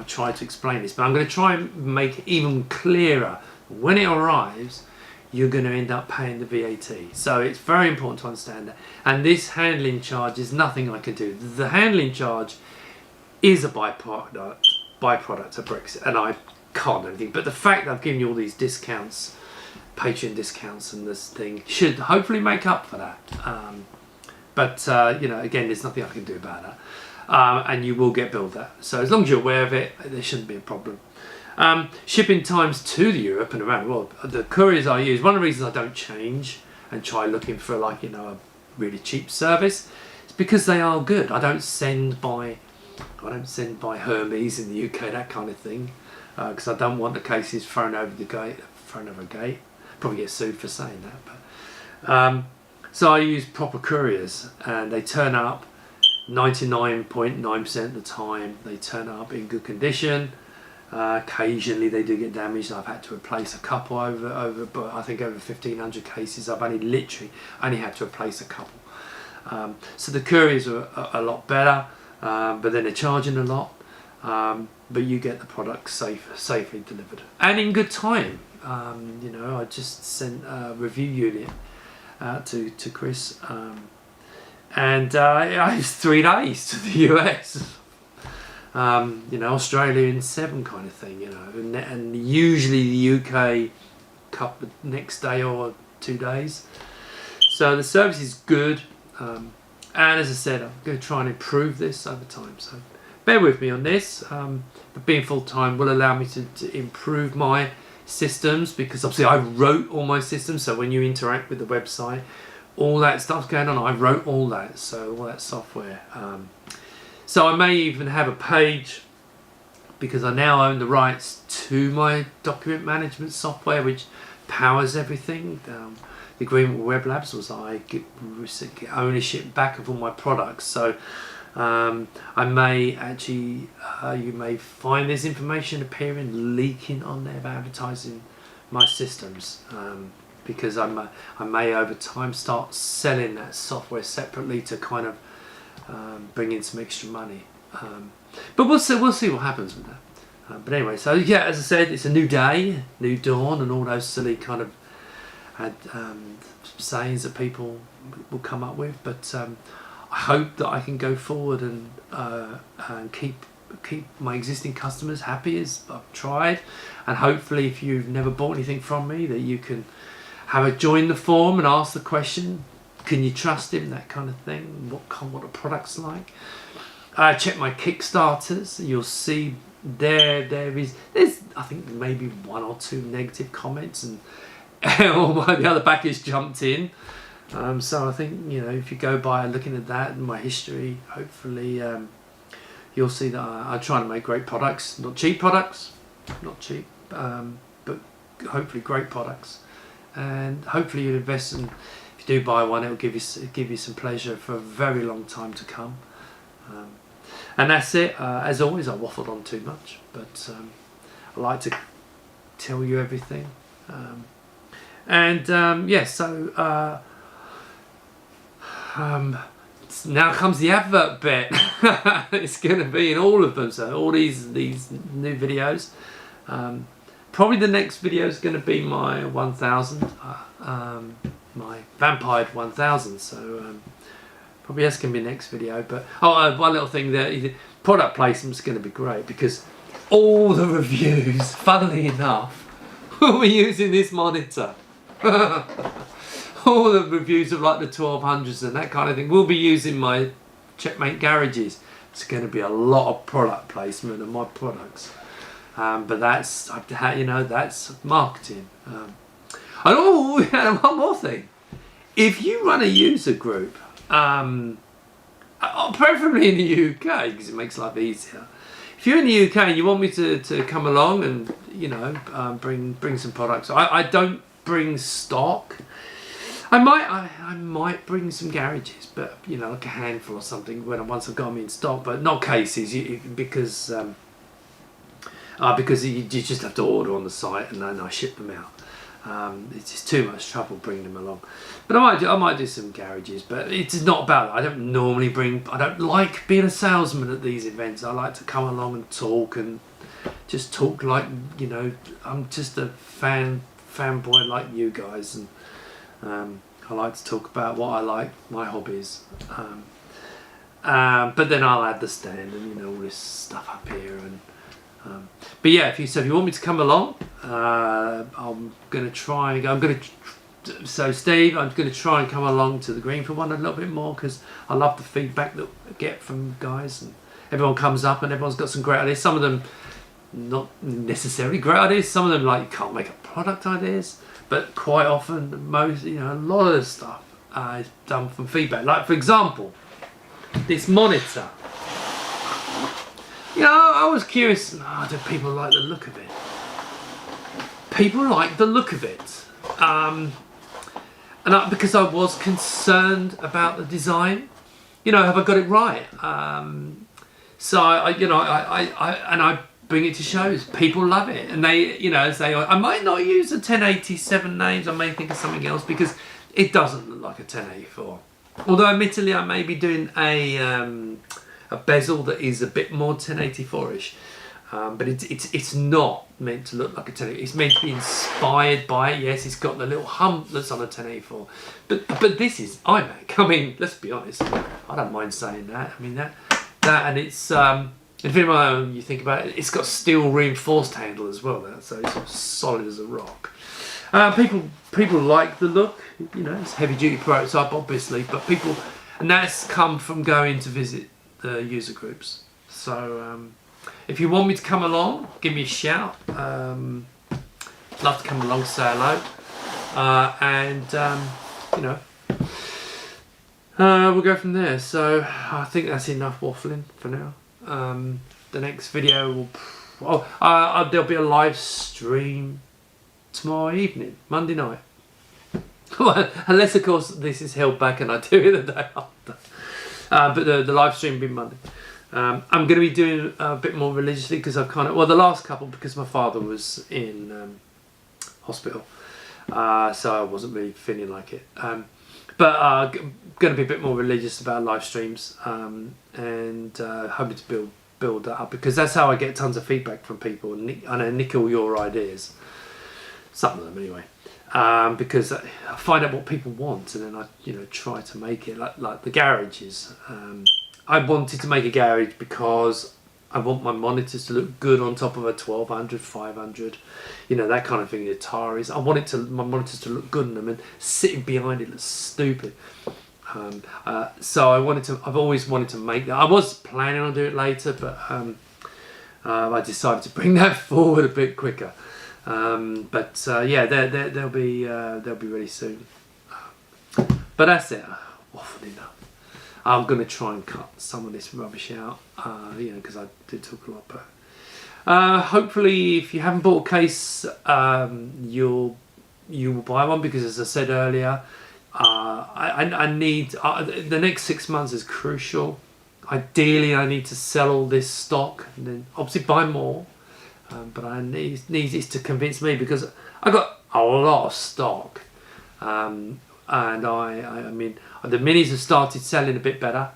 tried to explain this, but I'm going to try and make it even clearer. When it arrives, you're going to end up paying the VAT. So it's very important to understand that. And this handling charge is nothing I can do. The handling charge is a byproduct of Brexit, and I can't do anything. But the fact that I've given you all these discounts, Patreon discounts and this thing, should hopefully make up for that. Again, there's nothing I can do about that. And you will get billed that. So as long as you're aware of it, there shouldn't be a problem. Shipping times to Europe and around the world, the couriers I use, one of the reasons I don't change and try looking for a really cheap service, is because they are good. I don't send by Hermes in the UK, that kind of thing, because I don't want the cases thrown over a gate. Probably get sued for saying that. But so I use proper couriers, and they turn up 99.9% of the time. They turn up in good condition. Occasionally they do get damaged. I've had to replace a couple but I think over 1,500 cases I've only had to replace a couple. So the couriers are a lot better. but then they're charging a lot. But you get the product safely delivered and in good time. You know, I just sent a review unit out to Chris, and it was 3 days to the US. You know, Australia in 7 kind of thing. You know, and usually the UK couple next day or 2 days. So the service is good, and as I said, I'm going to try and improve this over time. So bear with me on this. But being full time will allow me to improve my systems, because obviously I wrote all my systems. So when you interact with the website, all that stuff's going on. I wrote all that, so all that software. So I may even have a page, because I now own the rights to my document management software, which powers everything. The agreement with Web Labs was I get ownership back of all my products. So I may actually, you may find this information appearing, leaking on there about advertising my systems, because I may over time start selling that software separately to kind of bring in some extra money. But we'll see what happens with that. But anyway, so yeah, as I said, it's a new day, new dawn, and all those silly kind of sayings that people will come up with. But I hope that I can go forward and keep my existing customers happy, as I've tried. And hopefully, if you've never bought anything from me, that you can have a join the forum and ask the question, can you trust him, that kind of thing, what the product's like. Check my Kickstarters. You'll see there's I think maybe 1 or 2 negative comments, and all the other backers jumped in. So I think, you know, if you go by looking at that and my history, hopefully you'll see that I try to make great products, not cheap, but hopefully great products. And hopefully you'll invest, and if you do buy one, it'll give you some pleasure for a very long time to come. And that's it. As always, I waffled on too much, but I like to tell you everything. So now comes the advert bit. It's going to be in all of them. So all these new videos. Probably the next video is going to be my 1000, my Vampire 1000. So probably that's going to be the next video. But one little thing there, product placement is going to be great, because all the reviews, funnily enough, will be using this monitor. All the reviews of like the 1200s and that kind of thing will be using my Checkmate garages. It's going to be a lot of product placement of my products, but that's, you know, that's marketing. And one more thing: if you run a user group, preferably in the UK, because it makes life easier. If you're in the UK and you want me to come along and, you know, bring some products, I don't bring stock. I might bring some garages, but, you know, like a handful or something once I've got them in stock, but not cases, because you just have to order on the site and then I ship them out. It's just too much trouble bringing them along. But I might do some garages, but it's not about that. I don't like being a salesman at these events. I like to come along and talk, and just talk like, you know, I'm just a fanboy like you guys, and I like to talk about what I like, my hobbies. But then I'll add the stand and, you know, all this stuff up here. And but yeah, if you want me to come along, I'm going to try. So Steve, I'm going to try and come along to the Greenfield one a little bit more, because I love the feedback that I get from guys, and everyone comes up and everyone's got some great ideas. Some of them not necessarily great ideas. Some of them, like, you can't make up product ideas. But quite often, a lot of the stuff is done from feedback. Like, for example, this monitor. You know, I was curious, do people like the look of it? People like the look of it. Because I was concerned about the design. You know, have I got it right? So I bring it to shows. People love it, and they, you know, say I might not use a 1087 names. I may think of something else, because it doesn't look like a 1084. Although, admittedly, I may be doing a a bezel that is a bit more 1084ish. But it's not meant to look like a 1084. It's meant to be inspired by it. Yes, it's got the little hump that's on a 1084. But this is iMac. I mean, let's be honest. I don't mind saying that. I mean that and it's if you think about it, it's got steel reinforced handle as well. So it's solid as a rock. People like the look. You know, it's heavy duty prototype, obviously, but and that's come from going to visit the user groups. So. If you want me to come along, give me a shout. Love to come along, say hello. We'll go from there. So I think that's enough waffling for now. The next video will... there'll be a live stream tomorrow evening, Monday night. Unless, of course, this is held back and I do it the day after. But the live stream will be Monday. I'm going to be doing a bit more religiously because I've the last couple because my father was in hospital, so I wasn't really feeling like it. But going to be a bit more religious about live streams and hoping to build that up because that's how I get tons of feedback from people. I know nick all your ideas, some of them anyway, because I find out what people want and then I try to make it like the garages. I wanted to make a garage because I want my monitors to look good on top of a 1200, 500, that kind of thing, the Ataris. I want my monitors to look good in them and sitting behind it looks stupid. So I've always wanted to make that. I was planning on doing it later, but I decided to bring that forward a bit quicker. Yeah, they'll be ready soon. But that's it. Waffled enough. I'm going to try and cut some of this rubbish out, because I did talk a lot. But hopefully, if you haven't bought a case, you will buy one because, as I said earlier, I need the next 6 months is crucial. Ideally, I need to sell all this stock and then obviously buy more. But I need this to convince me because I got a lot of stock, and I mean. The minis have started selling a bit better,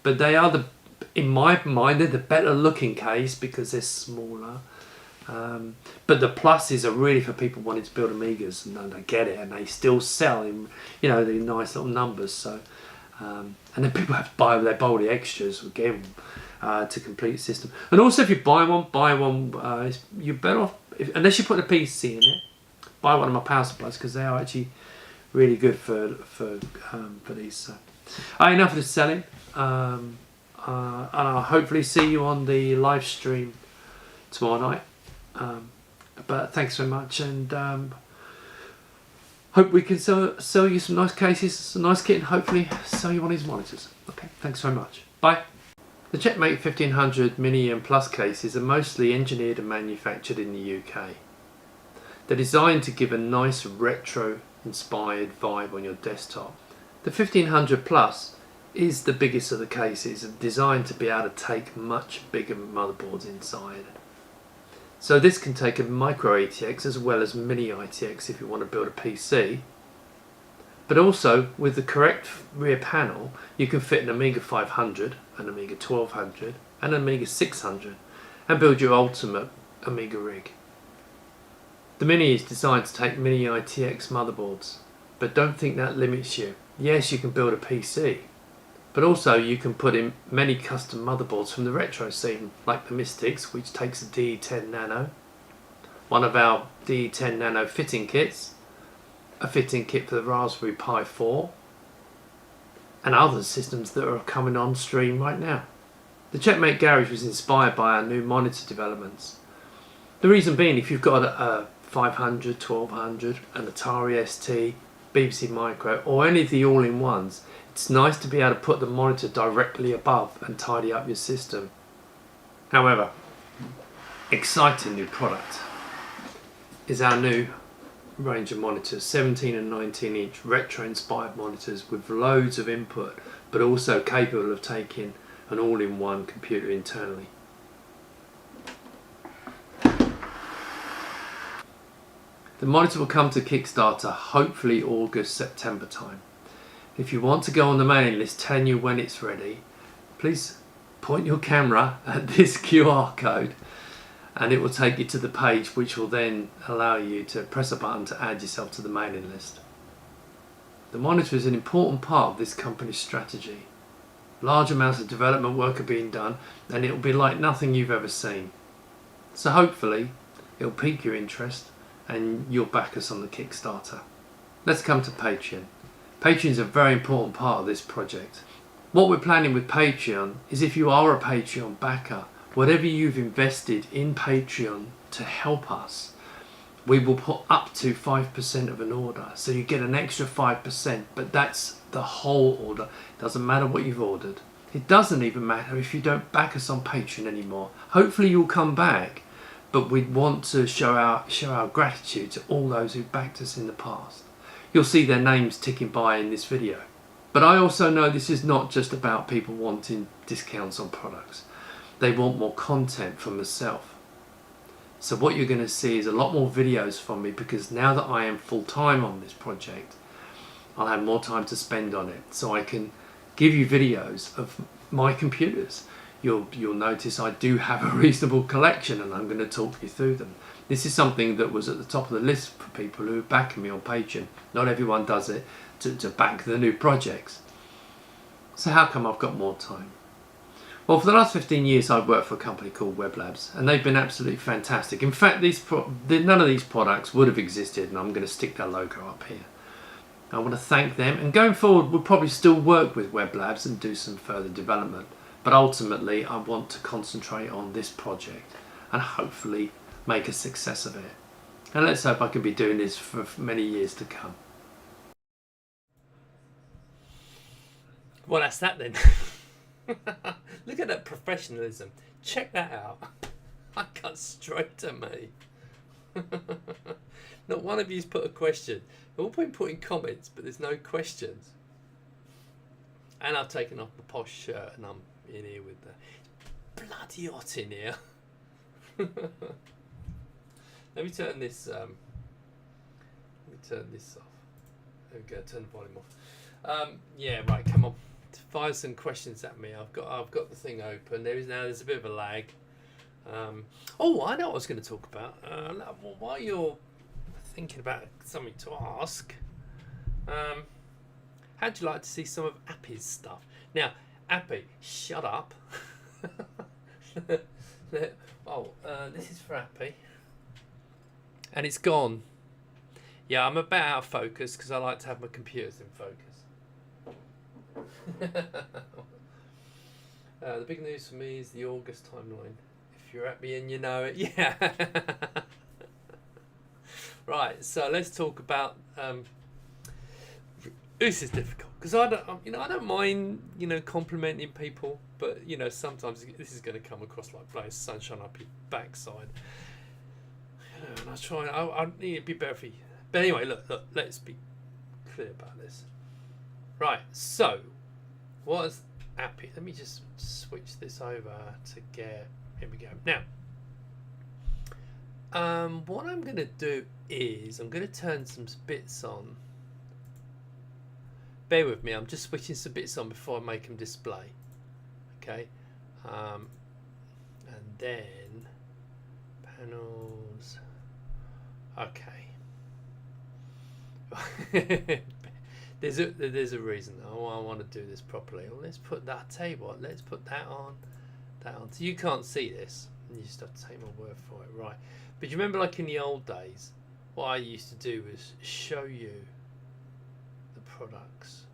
but they are in my mind, they're the better looking case because they're smaller. But the pluses are really for people wanting to build Amigas and they get it and they still sell in, the nice little numbers. So, and then people have to buy all the extras again to complete the system. And also, if you buy one, you're better off unless you put a PC in it. Buy one of my power supplies because they are actually really good for these. So. Enough of the selling, and I'll hopefully see you on the live stream tomorrow night. But thanks so much, and hope we can sell you some nice cases, some nice kit, and hopefully sell you one of these monitors. Okay, thanks so much. Bye. The Checkmate 1500 Mini and Plus cases are mostly engineered and manufactured in the UK. They're designed to give a nice retro inspired vibe on your desktop. The 1500 Plus is the biggest of the cases and designed to be able to take much bigger motherboards inside. So this can take a micro ATX as well as mini ITX if you want to build a PC. But also with the correct rear panel you can fit an Amiga 500, an Amiga 1200 and an Amiga 600 and build your ultimate Amiga rig. The Mini is designed to take mini ITX motherboards, but don't think that limits you. Yes, you can build a PC, but also you can put in many custom motherboards from the retro scene, like the Mystics, which takes a DE10 Nano, one of our DE10 Nano fitting kits, a fitting kit for the Raspberry Pi 4, and other systems that are coming on stream right now. The Checkmate Garage was inspired by our new monitor developments. The reason being, if you've got a 500, 1200, an Atari ST, BBC Micro or any of the all-in-ones, it's nice to be able to put the monitor directly above and tidy up your system. However, exciting new product is our new range of monitors, 17 and 19 inch retro inspired monitors with loads of input but also capable of taking an all-in-one computer internally. The monitor will come to Kickstarter hopefully August, September time. If you want to go on the mailing list telling you when it's ready, please point your camera at this QR code and it will take you to the page which will then allow you to press a button to add yourself to the mailing list. The monitor is an important part of this company's strategy. Large amounts of development work are being done and it will be like nothing you've ever seen. So hopefully it'll pique your interest and you'll back us on the Kickstarter. Let's come to Patreon. Patreon is a very important part of this project. What we're planning with Patreon is if you are a Patreon backer, whatever you've invested in Patreon to help us, we will put up to 5% of an order. So you get an extra 5%, but that's the whole order. It doesn't matter what you've ordered. It doesn't even matter if you don't back us on Patreon anymore. Hopefully you'll come back, but we'd want to show our gratitude to all those who backed us in the past. You'll see their names ticking by in this video. But I also know this is not just about people wanting discounts on products. They want more content from myself. So what you're going to see is a lot more videos from me, because now that I am full-time on this project, I'll have more time to spend on it. So I can give you videos of my computers. You'll notice I do have a reasonable collection and I'm going to talk you through them. This is something that was at the top of the list for people who back me on Patreon. Not everyone does it to back the new projects. So how come I've got more time? Well, for the last 15 years I've worked for a company called Web Labs and they've been absolutely fantastic. In fact, none of these products would have existed, and I'm going to stick their logo up here. I want to thank them, and going forward we'll probably still work with Web Labs and do some further development. But ultimately I want to concentrate on this project and hopefully make a success of it. And let's hope I can be doing this for many years to come. Well, that's that then. Look at that professionalism. Check that out. I got straight to me. Not one of you's put a question. They've all been putting comments, but there's no questions. And I've taken off my posh shirt and I'm in here with the bloody hot in here. Let me turn this off. There we go, turn the volume off. Yeah, right, come on. Fire some questions at me. I've got the thing open. There's a bit of a lag. Oh, I know what I was going to talk about. While you're thinking about something to ask, how'd you like to see some of Appy's stuff? Now, Appy, shut up. This is for Appy. And it's gone. Yeah, I'm about out of focus because I like to have my computers in focus. The big news for me is the August timeline. If you're at me and you know it, yeah. Right, so let's talk about. This is difficult because I don't mind complimenting people, but sometimes this is going to come across like blowing sunshine up your backside. And I need to be better for you. But anyway, look, let's be clear about this. Right, so what's Appy? Let me just switch this over to get. Here we go. Now, what I'm going to do is I'm going to turn some bits on. Bear with me. I'm just switching some bits on before I make them display. Okay, and then panels. Okay. There's a reason I want to do this properly. Well, let's put that table. Let's put that on. So you can't see this. You just have to take my word for it, right? But you remember, like in the old days, what I used to do was show you the products.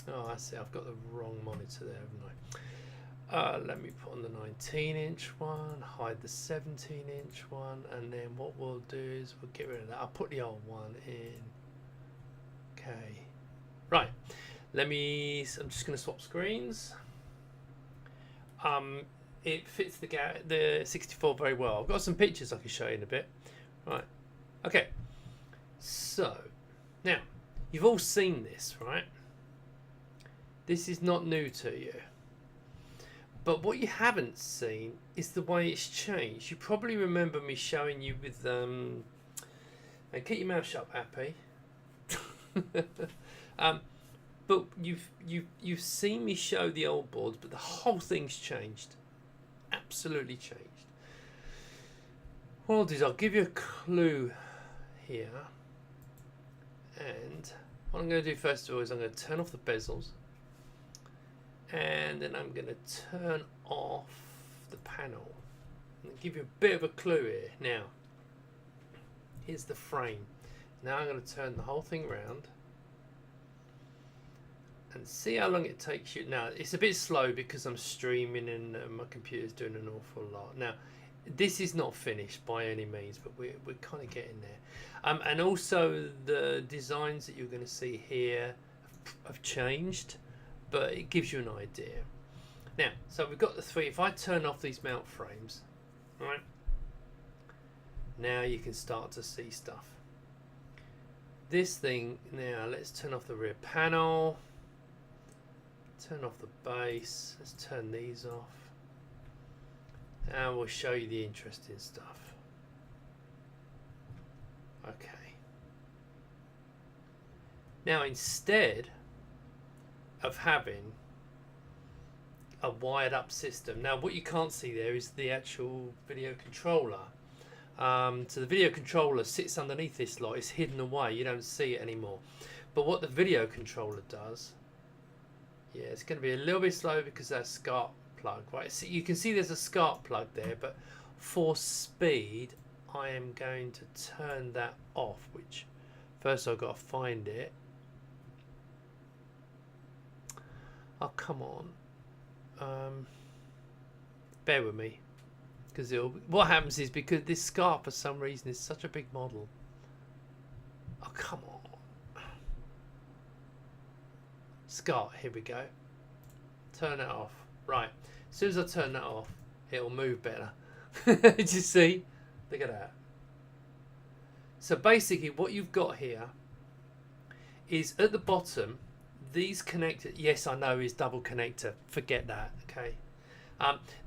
Oh, I see. I've got the wrong monitor there, haven't I? Let me put on the 19-inch one, hide the 17-inch one, and then what we'll do is we'll get rid of that. I'll put the old one in. Okay. Right. I'm just going to swap screens. It fits the 64 very well. I've got some pictures I can show you in a bit. Right. Okay. So, now, you've all seen this, right? This is not new to you. But what you haven't seen is the way it's changed. You probably remember me showing you with and keep your mouth shut, Appy. But you've seen me show the old boards, but the whole thing's changed, absolutely changed. What I'll do is I'll give you a clue here, and what I'm going to do first of all is I'm going to turn off the bezels, and then I'm going to turn off the panel. I'm going to give you a bit of a clue here. Now, here's the frame. Now I'm going to turn the whole thing around and see how long it takes you. Now, it's a bit slow because I'm streaming and my computer's doing an awful lot. Now, this is not finished by any means, but we're kind of getting there. And also the designs that you're going to see here have changed, but it gives you an idea. Now, so we've got the three. If I turn off these mount frames, right, now you can start to see stuff. This thing, now let's turn off the rear panel, turn off the base, let's turn these off, and we'll show you the interesting stuff. Okay. Now, instead of having a wired up system, now what you can't see there is the actual video controller. So the video controller sits underneath this lot. It's hidden away. You don't see it anymore. But what the video controller does, yeah, it's going to be a little bit slow because that's SCART plug, right? So you can see there's a SCART plug there, but for speed, I am going to turn that off. Which first I've got to find it. Oh, come on. Bear with me. Because what happens is, because this SCART for some reason is such a big model. Oh, come on. SCART, here we go. Turn it off. Right. As soon as I turn that off, it'll move better. Did you see? Look at that. So basically what you've got here is at the bottom, these connectors, yes, I know is double connector. Forget that, okay?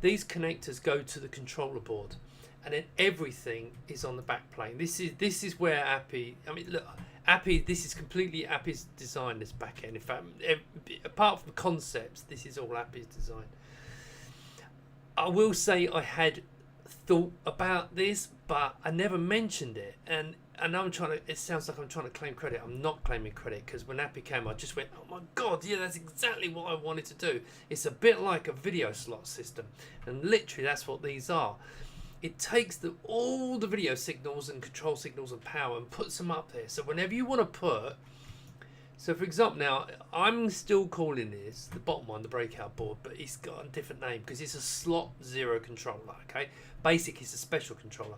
These connectors go to the controller board, and then everything is on the back plane. This is where Appy, I mean, look, Appy, this is completely Appy's design, this back end. In fact, apart from concepts, this is all Appy's design. I will say I had thought about this, but I never mentioned it, and I'm trying to, it sounds like I'm trying to claim credit. I'm not claiming credit, because when Appy came, I just went, oh my god, yeah, that's exactly what I wanted to do. It's a bit like a video slot system, and literally that's what these are. It takes all the video signals and control signals and power and puts them up there. So whenever you want to put, so for example, now I'm still calling this, the bottom one, the breakout board, but it's got a different name because it's a slot 0 controller, okay? Basically, it's a special controller.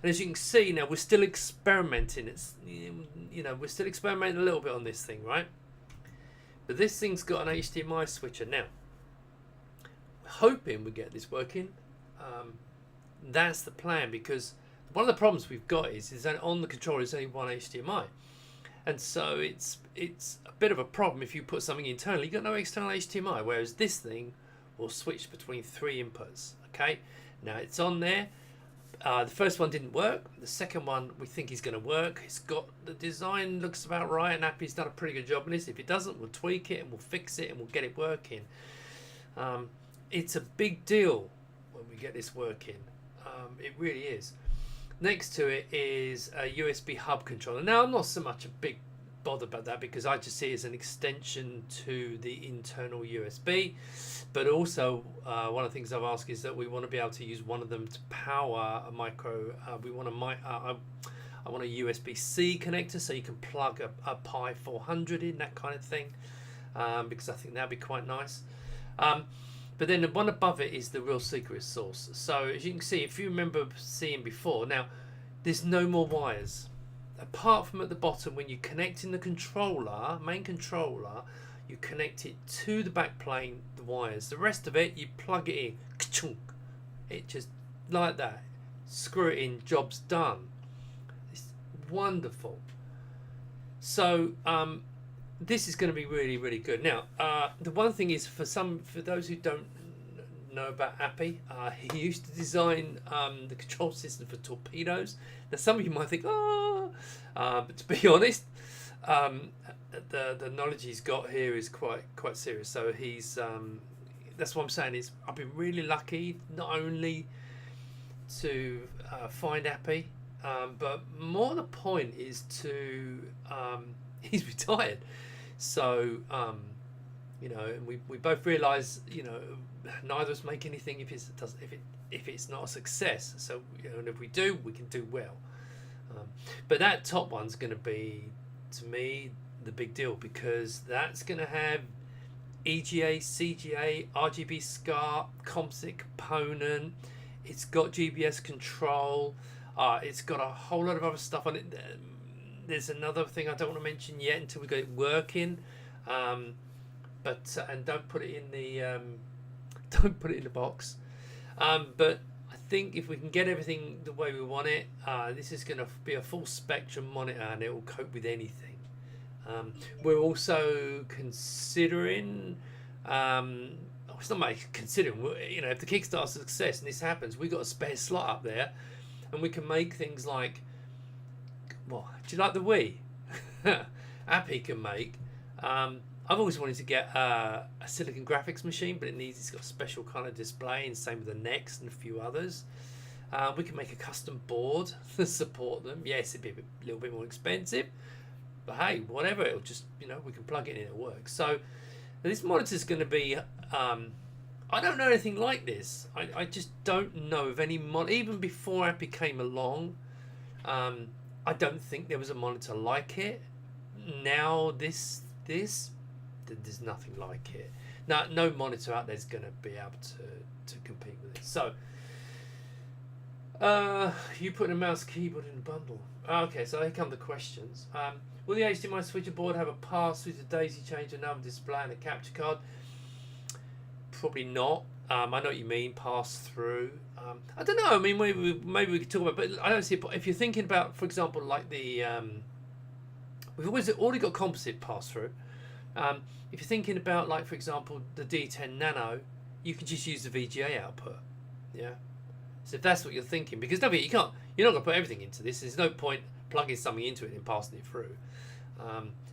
And as you can see now, we're still experimenting. It's, you know, we're still experimenting a little bit on this thing, right? But this thing's got an HDMI switcher. Now, we're hoping we get this working. That's the plan, because one of the problems we've got is that on the controller is only one HDMI. And so it's a bit of a problem if you put something internally. You've got no external HDMI, whereas this thing will switch between 3 inputs, okay? Now, it's on there. The first one didn't work. The second one we think is going to work. It's got, the design looks about right, and Appy's done a pretty good job on this. If it doesn't, we'll tweak it and we'll fix it and we'll get it working. It's a big deal when we get this working. It really is. Next to it is a USB hub controller. Now, I'm not so much a big bother about that, because I just see it as an extension to the internal USB. But also, one of the things I've asked is that we want to be able to use one of them to power a micro. We want I want a USB-C connector, so you can plug a Pi 400 in, that kind of thing, because I think that'd be quite nice. But then the one above it is the real secret sauce. So as you can see, if you remember seeing before, now there's no more wires. Apart from at the bottom, when you connect in the controller, main controller, you connect it to the back plane, the wires. The rest of it, you plug it in. Ka-chunk. It just, like that. Screw it in, job's done. It's wonderful. So, this is going to be really, really good. Now, the one thing is, for those who don't know about Appy, he used to design the control system for torpedoes. Now, some of you might think, but to be honest, the knowledge he's got here is quite serious. So he's that's what I'm saying is I've been really lucky not only to find Appy, but more the point is to he's retired, so you know, and we both realise, you know, neither of us make anything if it's not a success. So, you know, and if we do, we can do well. But that top one's going to be, to me, the big deal, because that's going to have EGA, CGA, RGB SCART, composite component. It's got GPS control. It's got a whole lot of other stuff on it. There's another thing I don't want to mention yet until we get it working. But and don't put it in the box. But I think if we can get everything the way we want it, this is going to be a full spectrum monitor, and it will cope with anything. We're also considering, it's not much considering, you know, if the Kickstarter's a success and this happens, we've got a spare slot up there, and we can make things like, well, do you like the Wii? Appy can make. I've always wanted to get a silicon graphics machine, but it's got a special kind of display, and same with the Next and a few others. We can make a custom board to support them. Yes, it'd be a little bit more expensive, but hey, whatever, it'll just, you know, we can plug it in and it'll work. So this monitor's going to be, I don't know anything like this. I just don't know of any even before Appy came along, I don't think there was a monitor like it. Now this there's nothing like it. Now, no monitor out there is going to be able to compete with it. So, you put a mouse keyboard in a bundle. Okay, so here come the questions. Will the HDMI switcher board have a pass-through to daisy chain, another display, and a capture card? Probably not. I know what you mean, pass-through. I don't know. I mean, maybe we could talk about, but I don't see it. If you're thinking about, for example, like the we've already got composite pass-through. If you're thinking about, like, for example, the D10 Nano, you can just use the VGA output. Yeah. So if that's what you're thinking, because you're not going to put everything into this. There's no point plugging something into it and passing it through.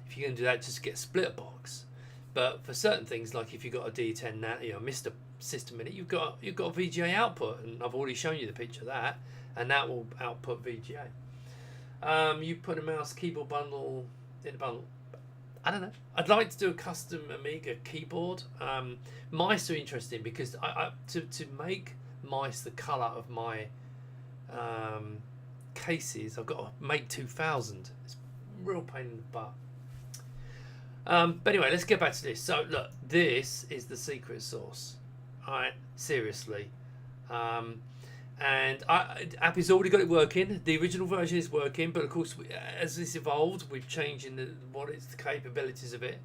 If you're going to do that, just get a splitter box. But for certain things, like if you've got a D10 Nano, you know, Mr. System in it, you've got a VGA output, and I've already shown you the picture of that, and that will output VGA. You put a mouse keyboard bundle in the bundle. I don't know. I'd like to do a custom Amiga keyboard. Mice are interesting because to make mice the colour of my cases, I've got to make 2000. It's a real pain in the butt. But anyway, let's get back to this. So look, this is the secret sauce. Alright, seriously. And Appy's already got it working. The original version is working, but of course, as this evolved, we've changed the capabilities of it.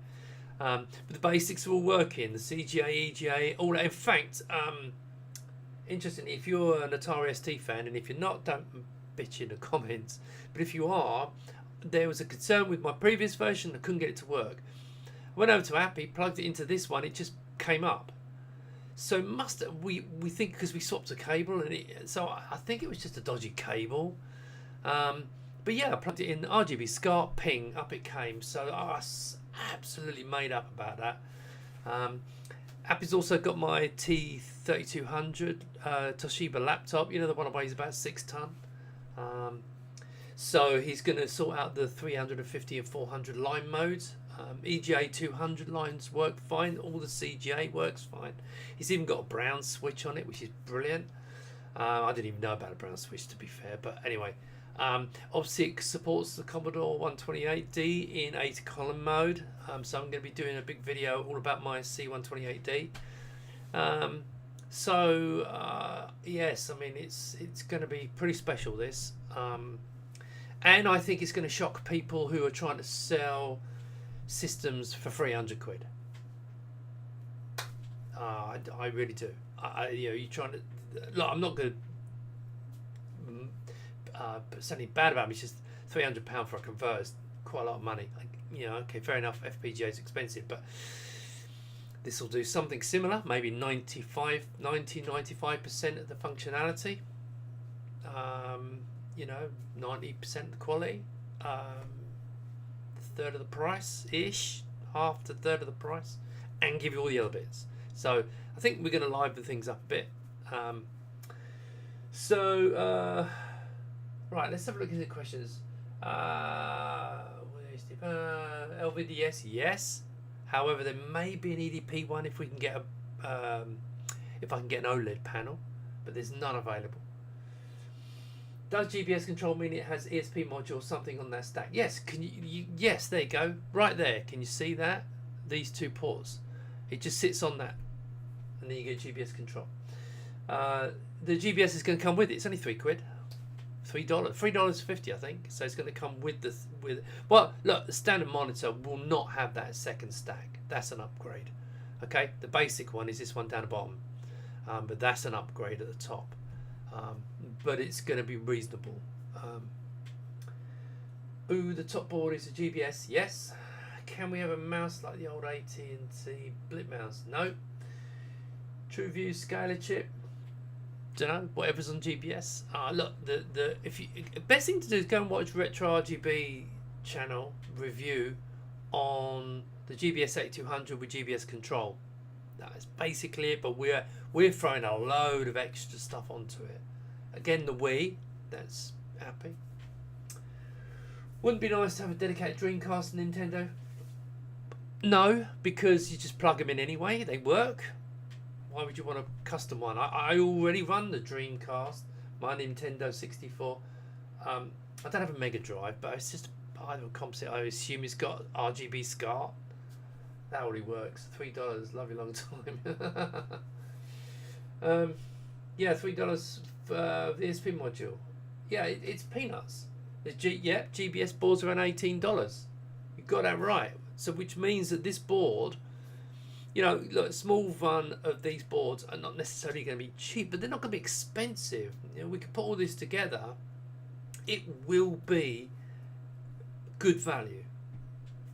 But the basics are all working. The CGA, EGA, all that. In fact, interestingly, if you're an Atari ST fan, and if you're not, don't bitch in the comments. But if you are, there was a concern with my previous version. I couldn't get it to work. I went over to Appy, plugged it into this one. It just came up. So we think because we swapped a cable, and so I think it was just a dodgy cable. But yeah, I plugged it in, RGB SCART, ping, up it came. So I was absolutely made up about that. Appy's also got my T3200 Toshiba laptop, you know, the one that weighs about 6 ton. So he's going to sort out the 350 and 400 line modes. EGA 200 lines work fine. All the CGA works fine. He's even got a brown switch on it, which is brilliant. I didn't even know about a brown switch, to be fair. But anyway, obviously it supports the Commodore 128D in 8-column mode. So I'm going to be doing a big video all about my C128D. Yes, I mean it's going to be pretty special, this. And I think it's going to shock people who are trying to sell systems for 300 quid. I really do. You know, you're trying to. Look, I'm not going to put something bad about me. It's just £300 for a converter is quite a lot of money. Like, you know, okay, fair enough. FPGA is expensive, but this will do something similar. Maybe 95% of the functionality. You know, 90% of the quality. third of the price ish, half to third of the price, and give you all the other bits. So I think we're going to liven things up a bit. Right, let's have a look at the questions. LVDS, yes. However, there may be an EDP one if we can get if I can get an OLED panel, but there's none available. Does GBS control mean it has ESP module or something on that stack? Yes. Can you yes, there you go. Right there. Can you see that? These two ports. It just sits on that. And then you get GBS control. The GBS is going to come with it. It's only £3. $3.50, I think. So it's going to come with well, look, the standard monitor will not have that second stack. That's an upgrade. Okay, the basic one is this one down the bottom, but that's an upgrade at the top. But it's going to be reasonable. The top board is a GBS. Yes. Can we have a mouse like the old AT&T Blip mouse? No. TrueView scaler chip. Don't know. Whatever's on GBS. Look, the best thing to do is go and watch Retro RGB channel review on the GBS 8200 with GBS control. That's basically it. But we're throwing a load of extra stuff onto it. Again, the Wii, that's happy. Wouldn't it be nice to have a dedicated Dreamcast and Nintendo? No, because you just plug them in anyway. They work. Why would you want a custom one? I already run the Dreamcast, my Nintendo 64. I don't have a Mega Drive, but it's just part of a composite. I assume it's got RGB SCART. That already works. $3, lovely long time. Yeah, $3 for the ESP module. Yeah, it's peanuts. GBS boards around $18. You got that right. So which means that this board, you know, look, a small run of these boards are not necessarily going to be cheap, but they're not going to be expensive. You know, we can put all this together. It will be good value.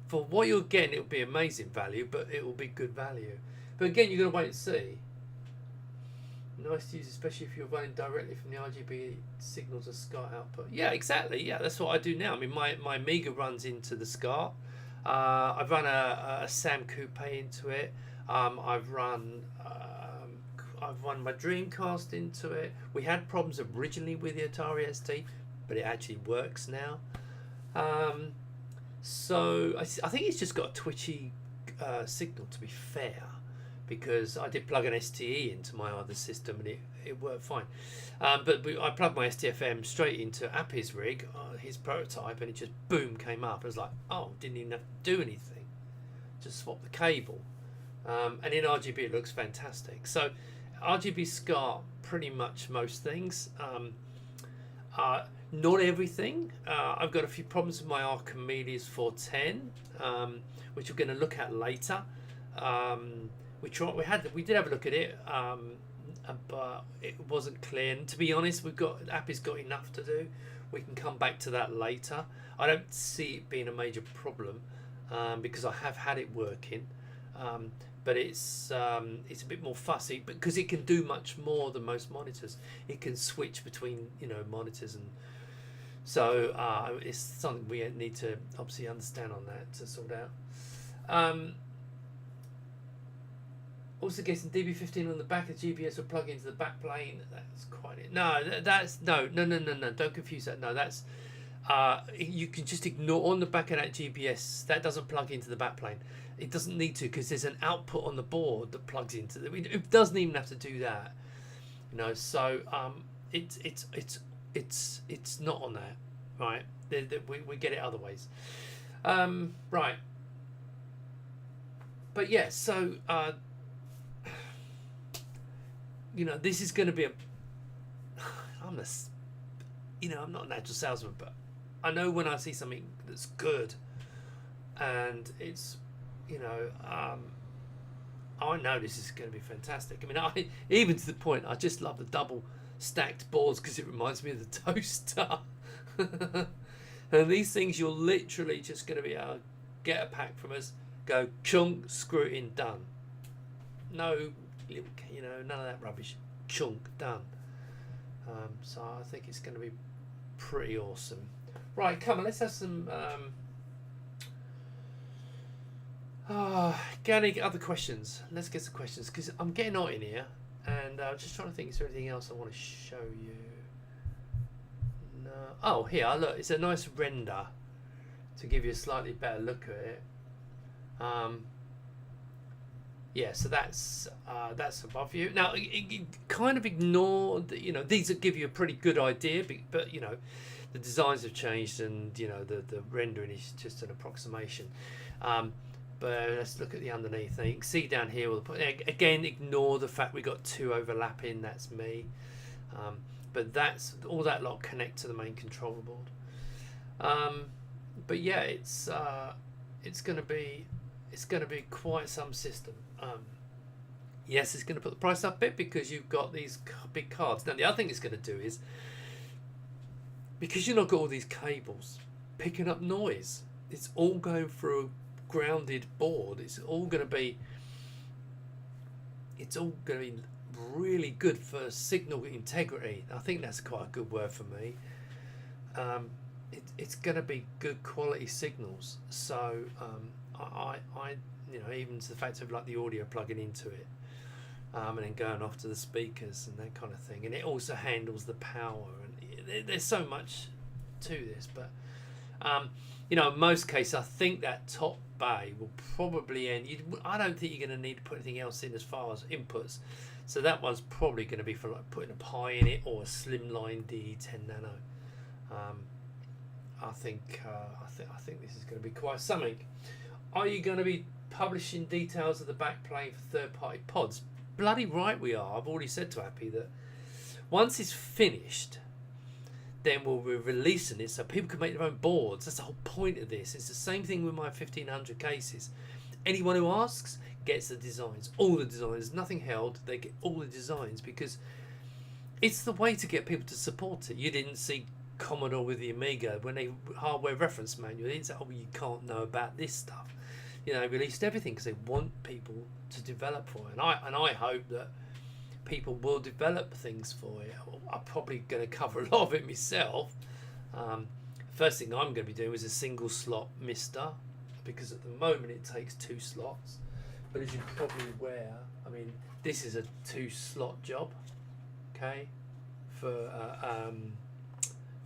For what you're getting, it will be amazing value, but it will be good value. But again, you're going to wait and see. Nice to use, especially if you're running directly from the RGB signal to SCART output. Yeah, exactly. Yeah, that's what I do now. I mean, my Amiga runs into the SCART. I've run a Sam Coupe into it. I've run my Dreamcast into it. We had problems originally with the Atari ST, but it actually works now. So I think it's just got a twitchy signal, to be fair, because I did plug an STE into my other system and it worked fine. But I plugged my STFM straight into Appy's rig, his prototype, and it just boom came up. I was like, oh, didn't even have to do anything, just swap the cable. And in RGB it looks fantastic. So RGB SCART pretty much most things. Not everything. I've got a few problems with my Archimedes 410, which we're going to look at later. We did have a look at it, but it wasn't clear. And to be honest, Appy's got enough to do. We can come back to that later. I don't see it being a major problem because I have had it working, but it's a bit more fussy because it can do much more than most monitors. It can switch between monitors, and so it's something we need to obviously understand on that to sort out. Also guessing DB15 on the back of GBS will plug into the back plane. That's quite it. No, that's no. Don't confuse that. No, that's you can just ignore on the back of that GBS. That doesn't plug into the back plane. It doesn't need to because there's an output on the board that plugs into the. It doesn't even have to do that. So it's not on that, right? We get it other ways, right? But yeah, so. This is going to be I'm not a natural salesman, but I know when I see something that's good and it's, I know this is going to be fantastic. I mean, even to the point, I just love the double stacked boards because it reminds me of the toaster. And these things, you're literally just going to be able to get a pack from us, go chunk, screw it in, done. No, none of that rubbish. Chunk, done. So I think it's going to be pretty awesome. Right, come on, let's have some Got any other questions? Let's get some questions because I'm getting on in here, and I'm just trying to think. Is there anything else I want to show you? No. Oh, here, look. It's a nice render to give you a slightly better look at it. Yeah, so that's above you. Now, kind of ignore the, these will give you a pretty good idea, but the designs have changed, and the rendering is just an approximation. But let's look at the underneath. Now you can see down here, again, ignore the fact we got two overlapping. That's me. But that's all that lot connect to the main controller board. But yeah, it's going to be quite some system. Yes, it's going to put the price up a bit because you've got these big cards. Now the other thing it's going to do is, because you've not got all these cables picking up noise, it's all going through a grounded board. It's all going to be really good for signal integrity. I think that's quite a good word for me. It's going to be good quality signals. So I even to the fact of like the audio plugging into it, and then going off to the speakers and that kind of thing. And it also handles the power, and there's so much to this. But in most cases, I think that top bay will probably end. I don't think you're going to need to put anything else in as far as inputs. So that one's probably going to be for like putting a Pi in it or a slimline D10 Nano. I think this is going to be quite something. Are you going to be publishing details of the backplane for third-party pods? Bloody right we are. I've already said to Happy that once it's finished, then we'll be releasing it so people can make their own boards. That's the whole point of this. It's the same thing with my 1500 cases. Anyone who asks gets the designs, all the designs, nothing held. They get all the designs because it's the way to get people to support it. You didn't see Commodore with the Amiga when they hardware reference manual. They didn't say, "Oh, you can't know about this stuff." They released everything because they want people to develop for it. And I hope that people will develop things for it. I'm probably going to cover a lot of it myself. First thing I'm going to be doing is a single slot mister, because at the moment it takes 2 slots. But as you're probably aware, this is a 2 slot job, okay, for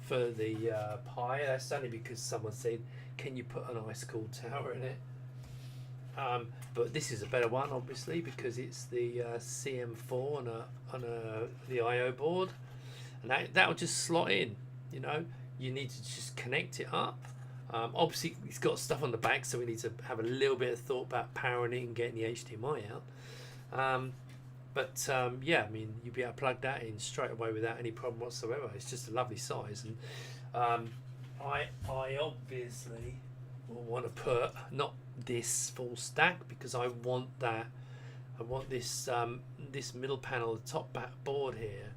the Pi. That's only because someone said, "Can you put an ice cool tower in it?" But this is a better one, obviously, because it's the CM4 on the I/O board, and that will just slot in. You need to just connect it up. Obviously, it's got stuff on the back, so we need to have a little bit of thought about powering it and getting the HDMI out. Yeah, you'll be able to plug that in straight away without any problem whatsoever. It's just a lovely size, and I obviously will want to put not this full stack because I want this this middle panel, the top back board here,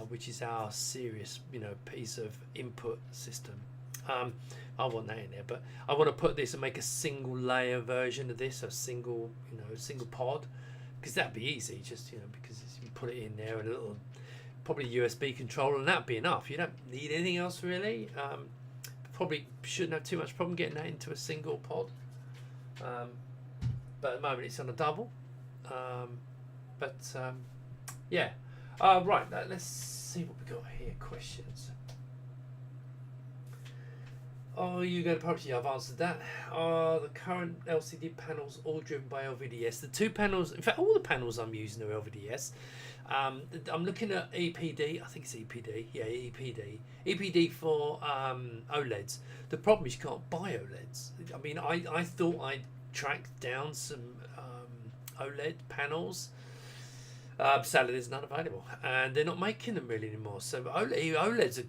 which is our serious piece of input system. I want that in there, but I want to put this and make a single layer version of this, a single pod, because that'd be easy. Just because you put it in there and a little probably USB controller, and that'd be enough. You don't need anything else really. Probably shouldn't have too much problem getting that into a single pod. But at the moment it's on a double. Yeah. Right. Let's see what we got here. Questions. Oh, you going to publish? Yeah, I've answered that. Are the current LCD panels all driven by LVDS? The 2 panels, in fact, all the panels I'm using are LVDS. I'm looking at EPD. I think it's EPD. Yeah, EPD. EPD for OLEDs. The problem is you can't buy OLEDs. I thought I'd tracked down some OLED panels. Sadly, there's none available, and they're not making them really anymore. So OLEDs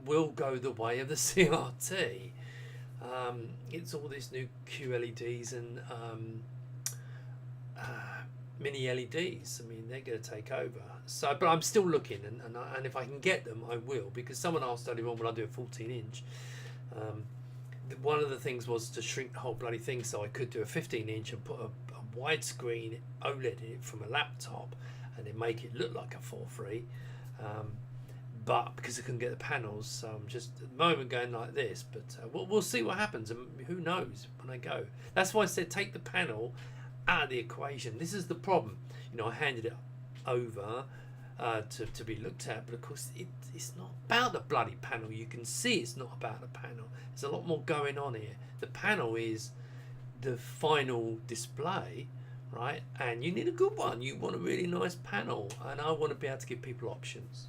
will go the way of the CRT. It's all these new QLEDs and mini LEDs. They're going to take over. So, but I'm still looking, and if I can get them, I will, because someone asked earlier on, will I do a 14-inch? One of the things was to shrink the whole bloody thing so I could do a 15-inch and put a widescreen OLED in it from a laptop and then make it look like a 4.3. but because I couldn't get the panels, so I'm just at the moment going like this. But we'll see what happens, and who knows when I go. That's why I said take the panel out of the equation. This is the problem. You know, I handed it over to be looked at, but of course it's not about the bloody panel. You can see it's not about the panel. There's a lot more going on here. The panel is the final display, right? And you need a good one. You want a really nice panel, and I want to be able to give people options.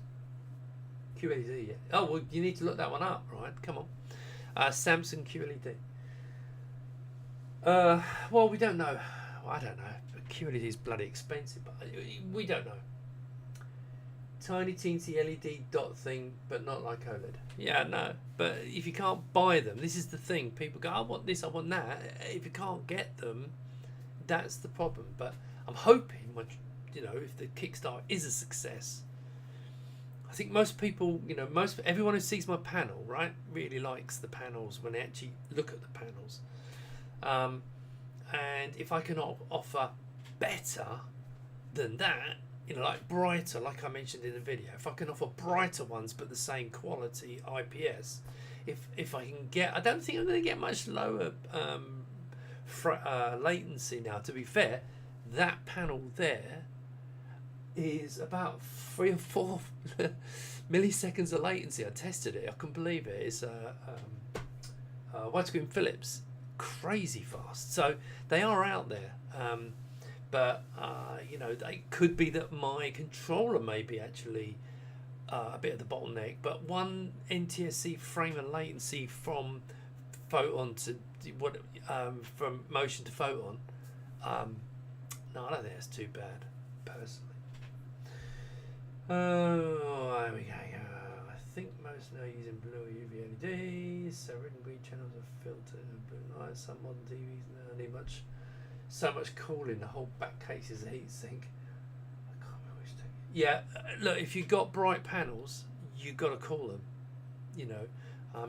QLED, yeah. Oh, well, you need to look that one up, right? Come on. Samsung QLED. Well, we don't know. Well, I don't know. But QLED is bloody expensive, but we don't know. Tiny teensy LED dot thing, but not like OLED. Yeah, no. But if you can't buy them, this is the thing. People go, I want this, I want that. If you can't get them, that's the problem. But I'm hoping, you know, if the Kickstarter is a success, I think most people, you know, everyone who sees my panel, right, really likes the panels when they actually look at the panels. And if I can offer better than that, you know, like brighter, like I mentioned in the video, if I can offer brighter ones but the same quality IPS, if I can get, I don't think I'm going to get much lower latency now. To be fair, that panel there is about 3 or 4 milliseconds of latency. I tested it. I couldn't believe it. It's widescreen Philips, crazy fast. So they are out there. But you know, it could be that my controller may be actually a bit of the bottleneck. But 1 NTSC frame of latency from photon to from motion to photon. No, I don't think that's too bad, personally. Oh, there we go. I think most now using blue UV LEDs. So red and green channels are filtered. Blue light. Some modern TVs now need so much cooling. The whole back case is a heat sink. I can't remember which thing. Yeah, look, if you've got bright panels, you've got to cool them. You know,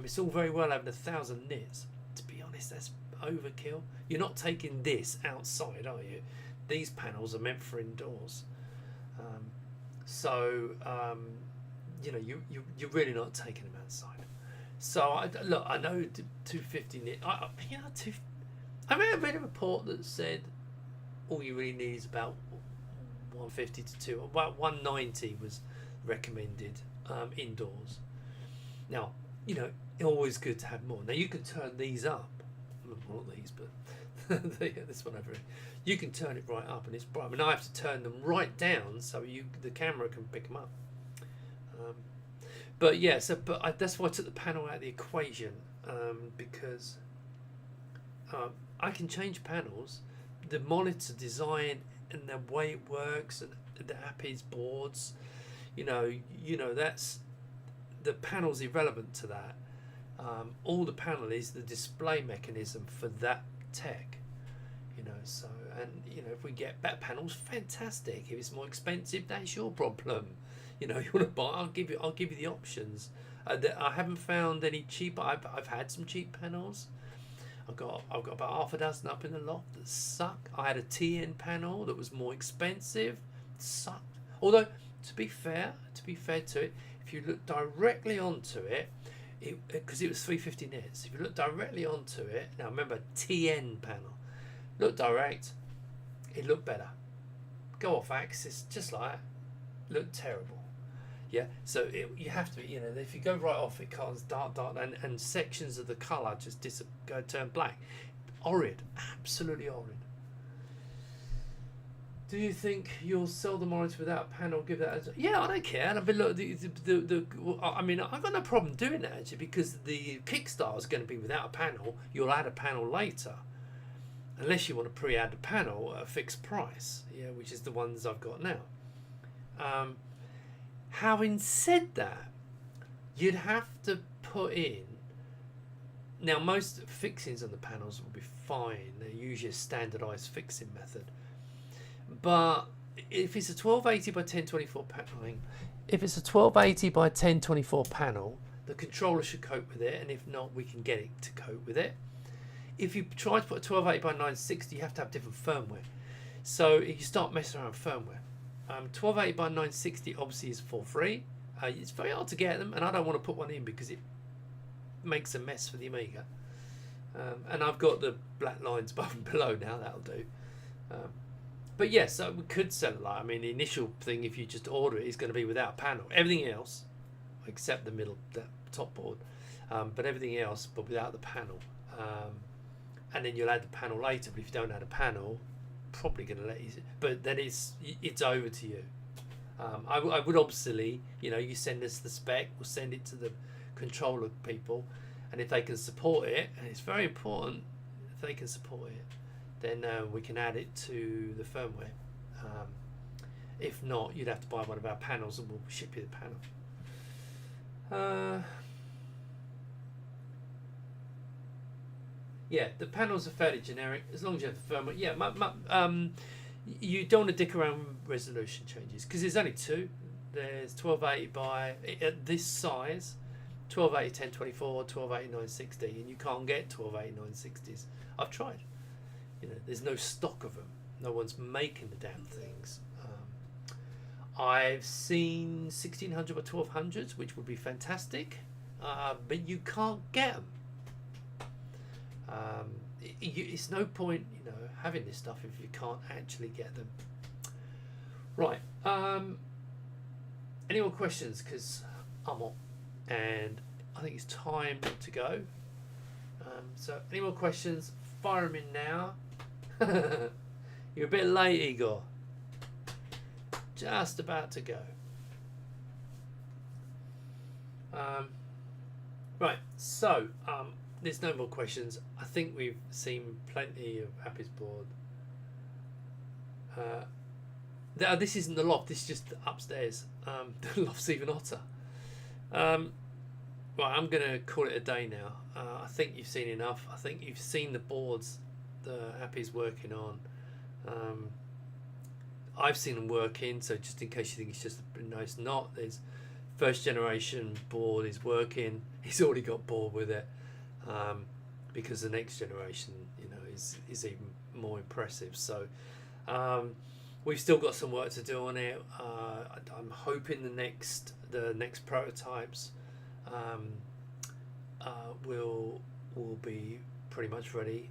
it's all very well having 1,000 nits. To be honest, that's overkill. You're not taking this outside, are you? These panels are meant for indoors. So you know, you're really not taking them outside. So I know 250 nit. You know, I read a report that said all you really need is about 150 to about 190 was recommended indoors. Now, you know, always good to have more. Now you can turn these up. Well, not these, but this one over here. You can turn it right up, and it's bright. I mean, I have to turn them right down so the camera can pick them up. But yeah, that's why I took the panel out of the equation, because I can change panels, the monitor design and the way it works, and the API's boards. You know that's the panel's irrelevant to that. All the panel is the display mechanism for that tech. You know, so, and you know, if we get better panels, fantastic. If it's more expensive, that's your problem. You know, you want to buy, I'll give you the options. I haven't found any cheaper. I've had some cheap panels. I've got about half a dozen up in the loft that suck. I had a TN panel that was more expensive, sucked. Although to be fair to it, if you look directly onto it, because it was 350 nits. If you look directly onto it, now remember TN panel. Look direct, it looked better. Go off axis, just like that, looked terrible. Yeah, so you have to, you know, if you go right off, it becomes dark, and sections of the colour just turn black. Horrid, absolutely horrid. Do you think you'll sell the monitor without a panel? Give that yeah, I don't care. I mean, look, I mean, I've got no problem doing that actually, because the Kickstarter is going to be without a panel. You'll add a panel later, unless you want to pre-add a panel at a fixed price, yeah, which is the ones I've got now. Having said that, you'd have to put in. Now, most fixings on the panels will be fine. They're usually a standardised fixing method. But if it's a 1280 by 1024 panel, if it's a 1280 by 1024 panel, the controller should cope with it, and if not, we can get it to cope with it. If you try to put a 1280 by 960, you have to have different firmware. So you start messing around with firmware. 1280 by 960 obviously is for free. It's very hard to get them, and I don't want to put one in because it makes a mess for the Amiga. And I've got the black lines above and below now. That'll do. But yes, so we could sell it. Like, I mean, the initial thing, if you just order it, is going to be without panel. Everything else, except the top board, but everything else, but without the panel. And then you'll add the panel later. But if you don't add a panel, probably going to let you. But then it's over to you. I would obviously, you send us the spec. We'll send it to the controller people, and if they can support it, and it's very important if they can support it, then we can add it to the firmware. If not, you'd have to buy one of our panels and we'll ship you the panel. Yeah, the panels are fairly generic as long as you have the firmware. Yeah, you don't want to dick around with resolution changes because there's only two. There's 1280 by, at this size, 1280 1024, 1280 960, and you can't get 1280 960s. I've tried. There's no stock of them. No one's making the damn things. I've seen 1600 by 1200s, which would be fantastic, but you can't get them. It's no point, having this stuff if you can't actually get them. Right. Any more questions? Because I'm on, and I think it's time to go. So, any more questions? Fire them in now. You're a bit late, Igor. Just about to go. Right. So, there's no more questions. I think we've seen plenty of Appy's board. This isn't the loft. This is just upstairs. The loft's even hotter. Right, I'm going to call it a day now. I think you've seen enough. I think you've seen the boards the Appy's working on. I've seen them working, so just in case you think it's just a nice knot, there's first generation board is working. He's already got bored with it, because the next generation, is even more impressive. So we've still got some work to do on it. I'm hoping the next prototypes will be pretty much ready,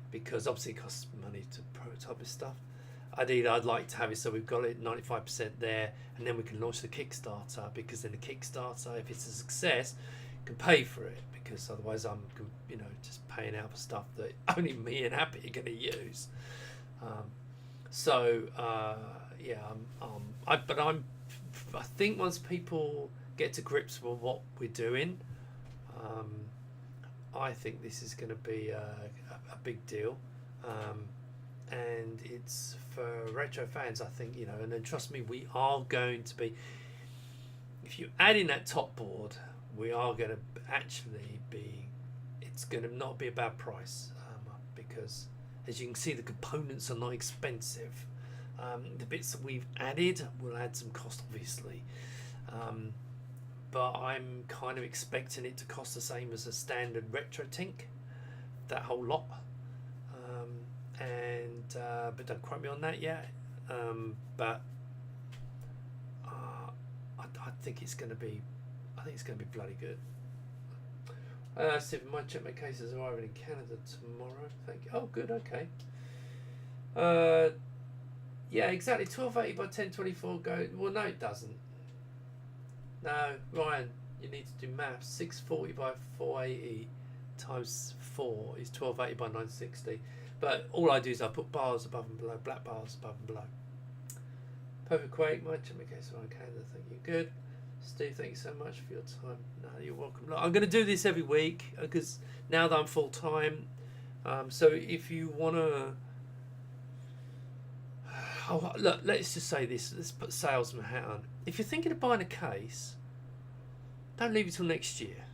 because obviously it costs money to prototype this stuff. Ideally, I'd like to have it so we've got it 95% there, and then we can launch the Kickstarter, because then the Kickstarter, if it's a success, can pay for it, because otherwise I'm just paying out for stuff that only me and Appy are going to use. I think once people get to grips with what we're doing, I think this is going to be a big deal, and it's for retro fans. I think, and then trust me, we are going to be. If you add in that top board, we are going to actually be. It's going to not be a bad price, because as you can see, the components are not expensive. The bits that we've added will add some cost, obviously. But I'm kind of expecting it to cost the same as a standard retro Tink, that whole lot. But don't quote me on that yet. But I think it's going to be. I think it's going to be bloody good. See if my Checkmate cases are arriving in Canada tomorrow. Thank you. Oh, good. Okay. Yeah, exactly. 1280 by 1024 go. Well, no, it doesn't. No, Ryan, you need to do maths. 640 by 480 times 4 is 1280 by 960. But all I do is I put bars above and below, black bars above and below. Perfect Quake, my Checkmate case around Canada. Thank you. Good. Steve, thank you so much for your time. No, you're welcome. Look, I'm going to do this every week because now that I'm full time. So if you want to. Oh, look, let's just say this. Let's put salesman hat on. If you're thinking of buying a case, don't leave it till next year.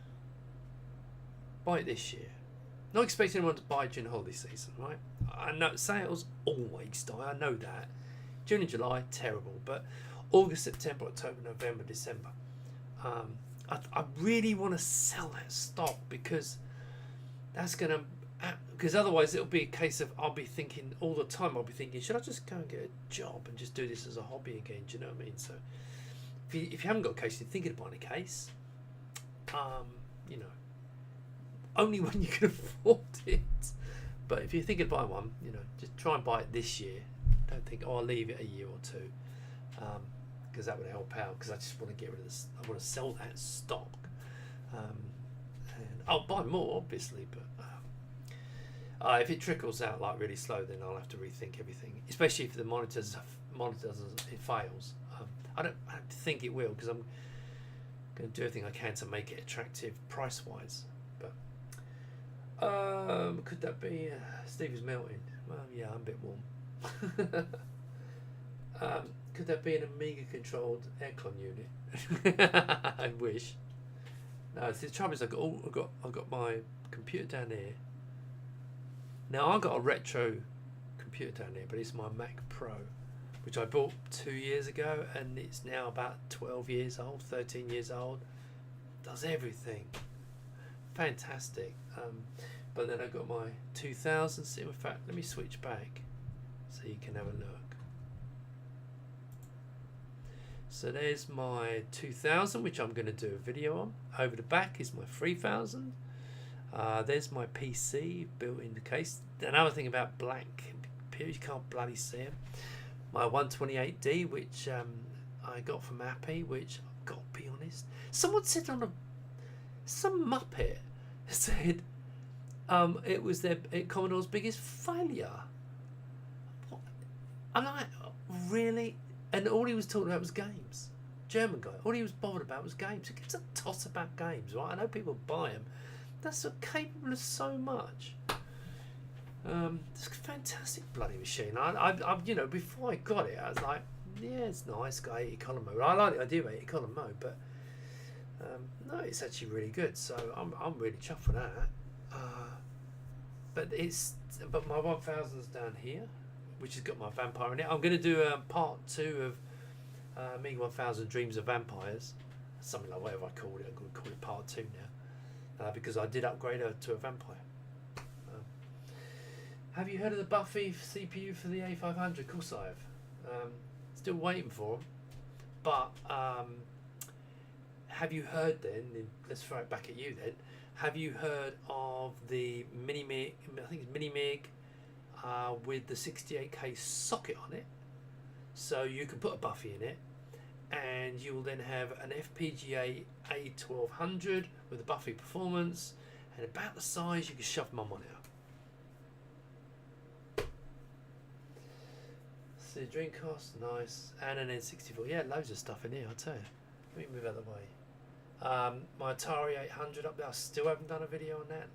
Buy it this year. Not expecting anyone to buy during the holiday season, right? I know sales always die. I know that. June and July, terrible. But August, September, October, November, December. I really want to sell that stock because that's going to. Because otherwise it'll be a case of I'll be thinking all the time. I'll be thinking, should I just go and get a job and just do this as a hobby again? Do you know what I mean? So if you haven't got a case, you're thinking of buying a case, you know, only when you can afford it. But if you're thinking of buying one, you know, just try and buy it this year. Don't think, oh, I'll leave it a year or two, because that would help out. Because I just want to get rid of this. I want to sell that stock, and I'll buy more, obviously. But if it trickles out like really slow, then I'll have to rethink everything. Especially if the monitors it fails. I don't think it will, because I'm going to do everything I can to make it attractive price wise. Could that be Steve is melting? Well, yeah, I'm a bit warm. Could that be an Amiga controlled aircon unit? I wish. No, see, the trouble is I've got my computer down here. Now I've got a retro computer down here, but it's my Mac Pro, which I bought 2 years ago, and it's now about 12 years old, 13 years old. Does everything. Fantastic. But then I've got my 2000. In fact, let me switch back so you can have a look. So there's my 2000, which I'm going to do a video on. Over the back is my 3000. There's my PC built in the case. Another thing about black computers, you can't bloody see them. My 128D, which I got from Appy, which I've got to be honest, someone said on some Muppet said it was Commodore's biggest failure. What? I'm like, really? And all he was talking about was games. German guy. All he was bothered about was games. He gives a toss about games, right? I know people buy them. That's so capable of so much. It's a fantastic bloody machine. I you know, before I got it, I was like, yeah, it's nice, got 80 column mode. I like the idea of 80 column mode, but no, it's actually really good. So I'm really chuffed for that. But my 1000's down here, which has got my vampire in it. I'm going to do part 2 of Amiga 1000 Dreams of Vampires, something like whatever I called it. I'm going to call it part 2 now, because I did upgrade her to a vampire. Have you heard of the Buffy CPU for the A500? Of course I have. Still waiting for them. But have you heard then, let's throw it back at you then, have you heard of the Mini-Mig, I think it's Mini-Mig, with the 68K socket on it? So you can put a Buffy in it, and you will then have an FPGA A1200 with a Buffy performance, and about the size you can shove my monitor. So Dreamcast, nice, and an N64. Yeah, loads of stuff in here, I'll tell you. Let me move out of the way. My Atari 800 up there, I still haven't done a video on that.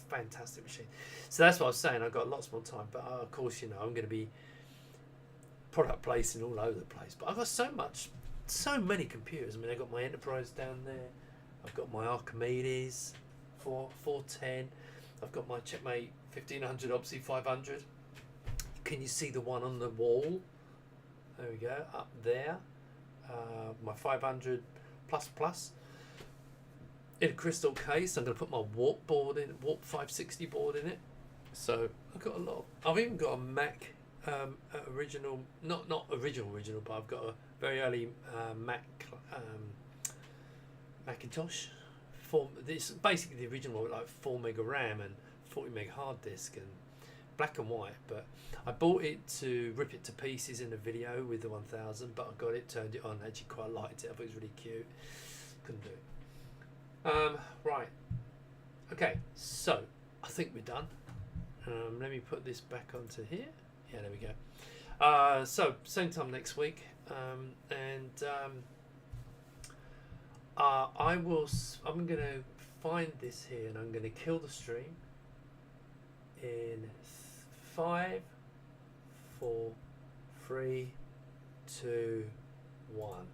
Fantastic machine. So that's what I was saying, I've got lots more time, but of course, you know, I'm going to be product placing all over the place. But I've got so many computers. I mean, I've got my Enterprise down there, I've got my Archimedes 410, I've got my Checkmate 1500, obviously 500. Can you see the one on the wall? There we go, up there. My 500 plus in a crystal case. I'm going to put my Warp board in, Warp 560 board in it. So I've got a lot. I've even got a Mac original, not original, but I've got a very early Mac Macintosh. This basically the original one with like 4 meg of RAM and 40 meg hard disk and black and white. But I bought it to rip it to pieces in a video with the 1000, but I got it, turned it on, actually quite liked it. I thought it was really cute. Couldn't do it. Right. Okay, so I think we're done. Let me put this back onto here. Yeah, there we go. So same time next week, I'm going to find this here, and I'm going to kill the stream in 5, 4, 3, 2, 1.